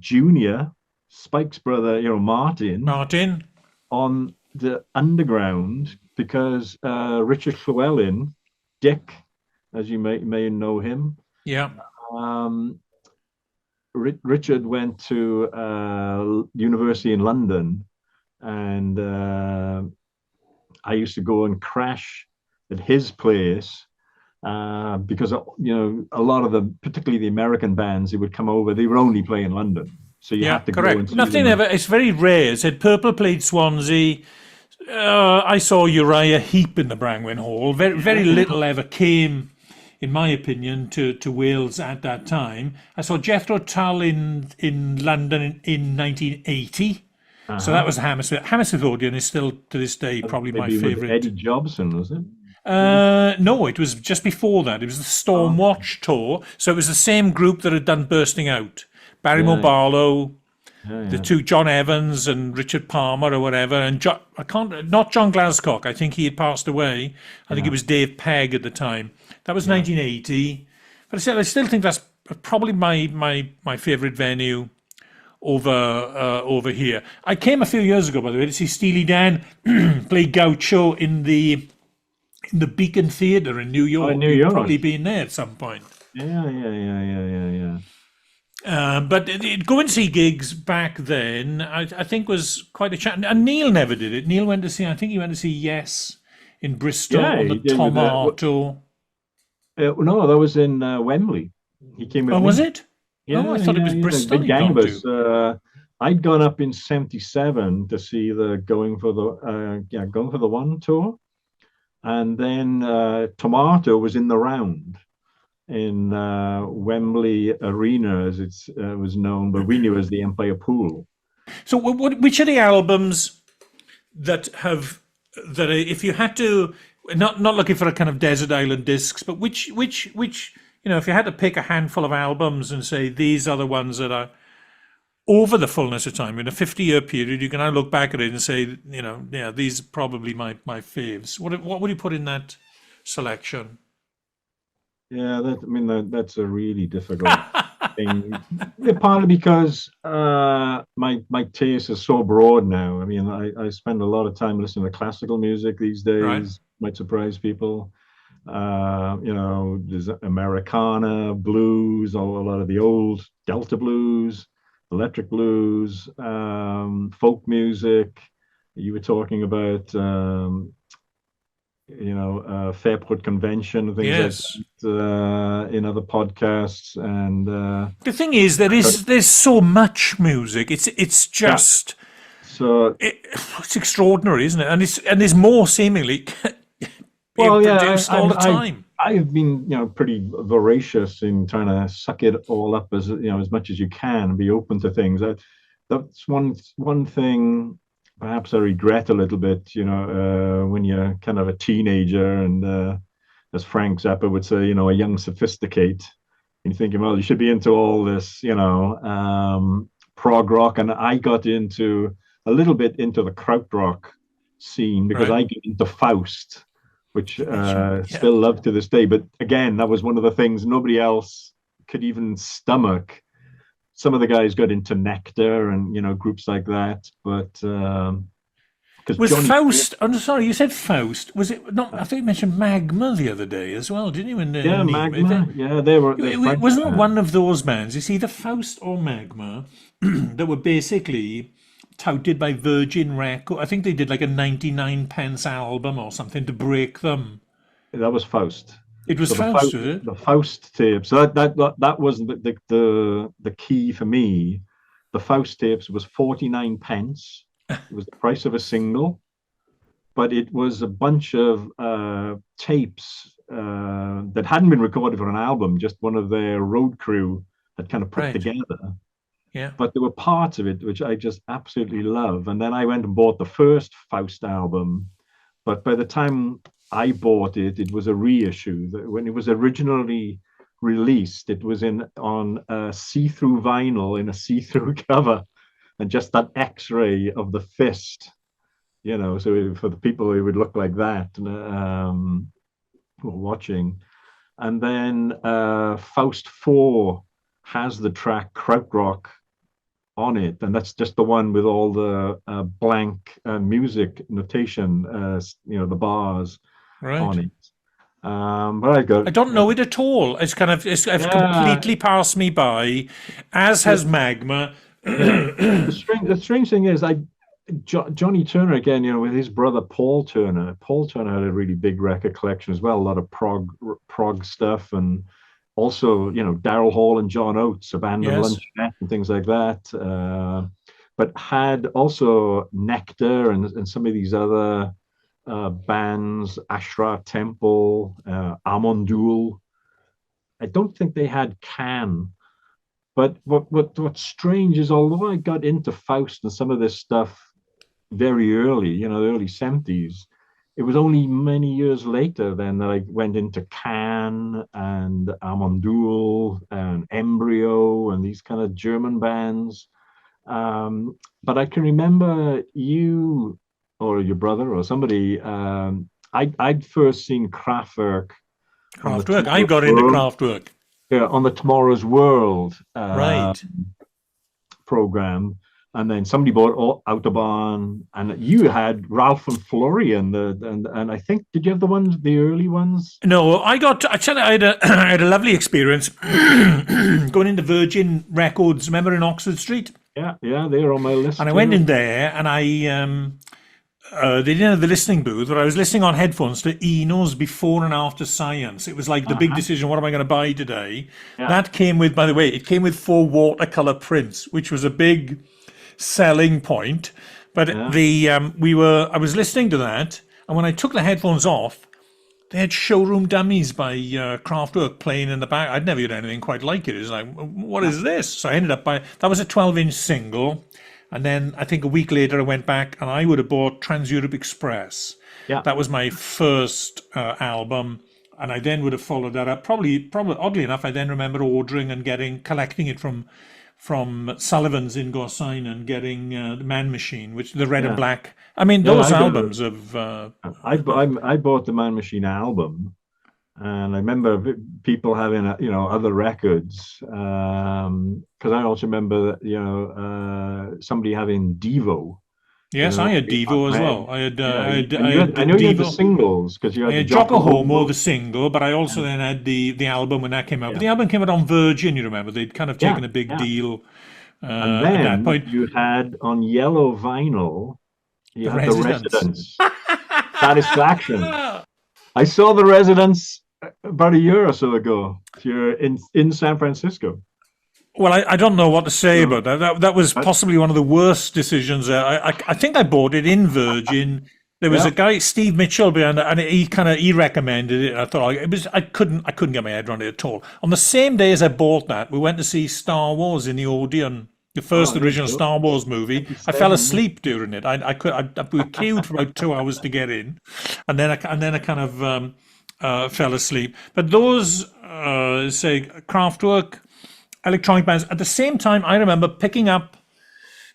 Junior, Spike's brother, Martin, Martin. on the Underground, because Richard Llewellyn, Dick, as you may know him, Yeah. um, Richard went to university in London, and I used to go and crash at his place because a lot of the, particularly the American bands, who would come over, they would only play in London, so you Yeah, had to go and correct. see Nothing them. ever. It's very rare. It said Purple played Swansea. I saw Uriah Heep in the Brangwyn Hall. Very, Yeah, very yeah, little ever came, in my opinion, to Wales at that time. I saw Jethro Tull in London in 1980. So that uh-huh. was Hammersmith. Hammersmith Odeon is still to this day probably my Maybe with favourite. Eddie Jobson, was it? No, it was just before that. It was the Oh, Stormwatch tour. So it was the same group that had done Bursting Out. Barrymore yeah, yeah, Barlow, yeah, the yeah. two John Evans and Richard Palmer or whatever, and I can't, not John Glascock. I think he had passed away. I think it Yeah, was Dave Pegg at the time. That was yeah. 1980. But I still think that's probably my favourite venue over here. I came a few years ago, by the way, to see Steely Dan play Gaucho in the Beacon Theatre in New Oh, in York. New You've York. probably been there at some point. Yeah, yeah, yeah, yeah, yeah, yeah. But go and see gigs back then, I think was quite a challenge. And Neil never did it. Neil went to see, I think he went to see Yes in Bristol Yeah, on the he did with Tomato. no, that was in Wembley. He came with Oh, was me. it? Oh, I Yeah, thought it yeah, was yeah. The Bristol big he'd gang of gone to. us. I'd gone up in '77 to see the Going for the One tour, and then Tomato was in the round in Wembley Arena, as it was known, but we knew as the Empire Pool. So, which are the albums that have that if you had to, not looking for a kind of desert island discs, but which if you had to pick a handful of albums and say these are the ones that are over the fullness of time in a 50-year period, you can now look back at it and say, yeah, these are probably my faves. What would you put in that selection? Yeah, that's a really difficult thing. Partly because my taste is so broad now. I mean, I spend a lot of time listening to classical music these Right. days. Might surprise people. There's Americana, blues, a lot of the old Delta blues, electric blues, folk music. You were talking about Fairport Convention, things like Yes. that, in other podcasts, and The thing is, there's so much music. It's yeah. just So, it's extraordinary, isn't it? And there's more seemingly being well, yeah, produced all the time. I've been, pretty voracious in trying to suck it all up as much as you can and be open to things. That's one thing. Perhaps I regret a little bit, when you're kind of a teenager and as Frank Zappa would say, a young sophisticate. And you're thinking, well, you should be into all this, prog rock. And I got into a little bit into the krautrock scene because Right. I get into Faust, which Yeah. still love to this day. But again, that was one of the things nobody else could even stomach. Some of the guys got into Nectar and groups like that, but because Was Johnny, Faust? I'm sorry, you said Faust. Was it not? I think you mentioned Magma the other day as well, didn't you? yeah, In Nîmes, Magma, yeah, they're French wasn't it band. one of those bands? It's either Faust or Magma that were basically touted by Virgin Records. I think they did like a 99 pence album or something to break them. That was Faust. It was So Faust, was it? the Faust tapes. So that was the key for me. The Faust tapes was 49 pence. It was the price of a single, but it was a bunch of tapes that hadn't been recorded for an album. Just one of their road crew had kind of put Right. together. Yeah. But there were parts of it which I just absolutely love. And then I went and bought the first Faust album. But by the time I bought it, it was a reissue. When it was originally released, it was in on a see-through vinyl in a see-through cover, and just that X-ray of the fist. So for the people, it would look like that who were watching. And then Faust 4 has the track Krautrock on it, and that's just the one with all the blank music notation, the bars Right. on it. But I got I don't know it at all. It's yeah, completely passed me by, as has the, Magma. yeah. The strange thing is, Johnny Turner again, with his brother Paul Turner. Paul Turner had a really big record collection as well, a lot of prog stuff, and also, Daryl Hall and John Oates, Abandoned Yes. Luncheonette and things like that. But had also Nectar and some of these other bands, Ashra Temple, Amondoul. I don't think they had Can. But what's strange is, although I got into Faust and some of this stuff very early, the early 70s, it was only many years later then that I went into Can and Amondoul and Embryo and these kind of German bands. But I can remember you or your brother or somebody. I'd first seen Kraftwerk on the Craftwork. I Tomorrow's got into World, Craftwork. yeah, on the Tomorrow's World Right. program, and then somebody bought Autobahn, and you had Ralph and Florian. And I think, did you have the early ones? No, I tell you, I had a lovely experience going into Virgin Records, remember in Oxford Street? Yeah, yeah, they're on my And list I went too. in there and they didn't have the listening booth, but I was listening on headphones to Eno's Before and After Science. It was like the big Uh-huh. decision, what am I going to buy today? Yeah, That came with, by the way, it came with 4 watercolor prints, which was a big selling point. But yeah, I was listening to that, and when I took the headphones off, they had Showroom Dummies by Kraftwerk playing in the back. I'd never heard anything quite like it. It was like, what yeah, is this? So I ended up buying, that was a 12-inch single. And then I think a week later I went back and I would have bought Trans Europe Express. yeah, That was my first album. And I then would have followed that up. Probably oddly enough, I then remember ordering and collecting it from Sullivan's in Gorseinon, getting the Man Machine, which the red and yeah. black. I mean, Yeah, those I got it. albums of I bought the Man Machine album, and I remember people having other records. Because I also remember that somebody having Devo. yes, I had Devo as I well. I had yeah, I and had I know you had the Devo. singles because you I had the had Jocko Jocko Homo, Homo. the single, but I also Yeah, then had the album when that came out. But yeah, the album came out on Virgin, you remember? They'd kind of yeah, taken a big yeah. deal And at that then point. you had on yellow vinyl, you The had the Residents. Residents, Satisfaction. I saw the Residents about a year or so ago. If you're in San Francisco. Well, I don't know what to say So about that. That was that, possibly one of the worst decisions. I think I bought it in Virgin. There was a yeah, guy, Steve Mitchell, behind it, and he recommended it. And I thought I couldn't get my head around it at all. On the same day as I bought that, we went to see Star Wars in the Odeon, the oh, first there you original go. Star Wars movie. I fell 97, yeah. asleep during it. We queued for about 2 hours to get in, and then I kind of fell asleep. But those, say, Kraftwerk, electronic bands. At the same time, I remember picking up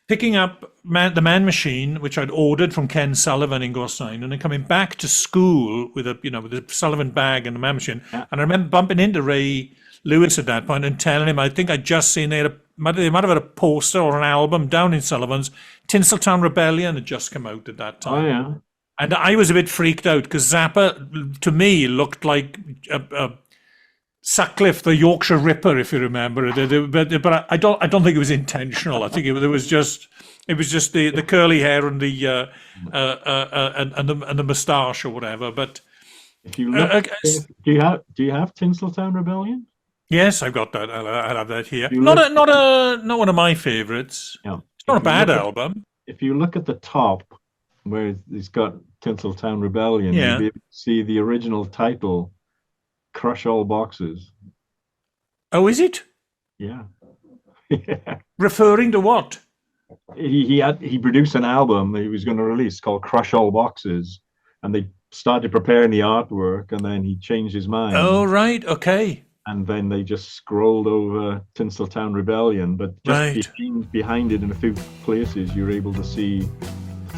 the Man Machine, which I'd ordered from Ken Sullivan in Gorseinon, and then coming back to school with a Sullivan bag and the Man Machine. Yeah. And I remember bumping into Ray Lewis at that point and telling him I think I'd just seen they might have had a poster or an album down in Sullivan's. Tinseltown Rebellion had just come out at that time. Oh yeah. And I was a bit freaked out because Zappa, to me, looked like Sutcliffe, the Yorkshire Ripper, if you remember. But I don't think it was intentional. I think it was just the curly hair and the and the moustache or whatever. But if you look, do you have Tinseltown Rebellion? Yes, I've got that. I have that here. You Not one of my favourites. Yeah. It's not a bad album. If you look at the top, where he's got Tinseltown Rebellion, Yeah. you'll be able to see the original title, Crush All Boxes. Oh, is it? Yeah. Yeah. Referring to what? He produced an album that he was going to release called Crush All Boxes, and they started preparing the artwork, and then he changed his mind. Oh, right. Okay. And then they just scrolled over Tinseltown Rebellion, but just behind it in a few places, you're able to see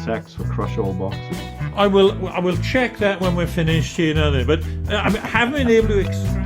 text for Crush All Boxes. I will check that when we're finished here now. But I haven't been able to extract.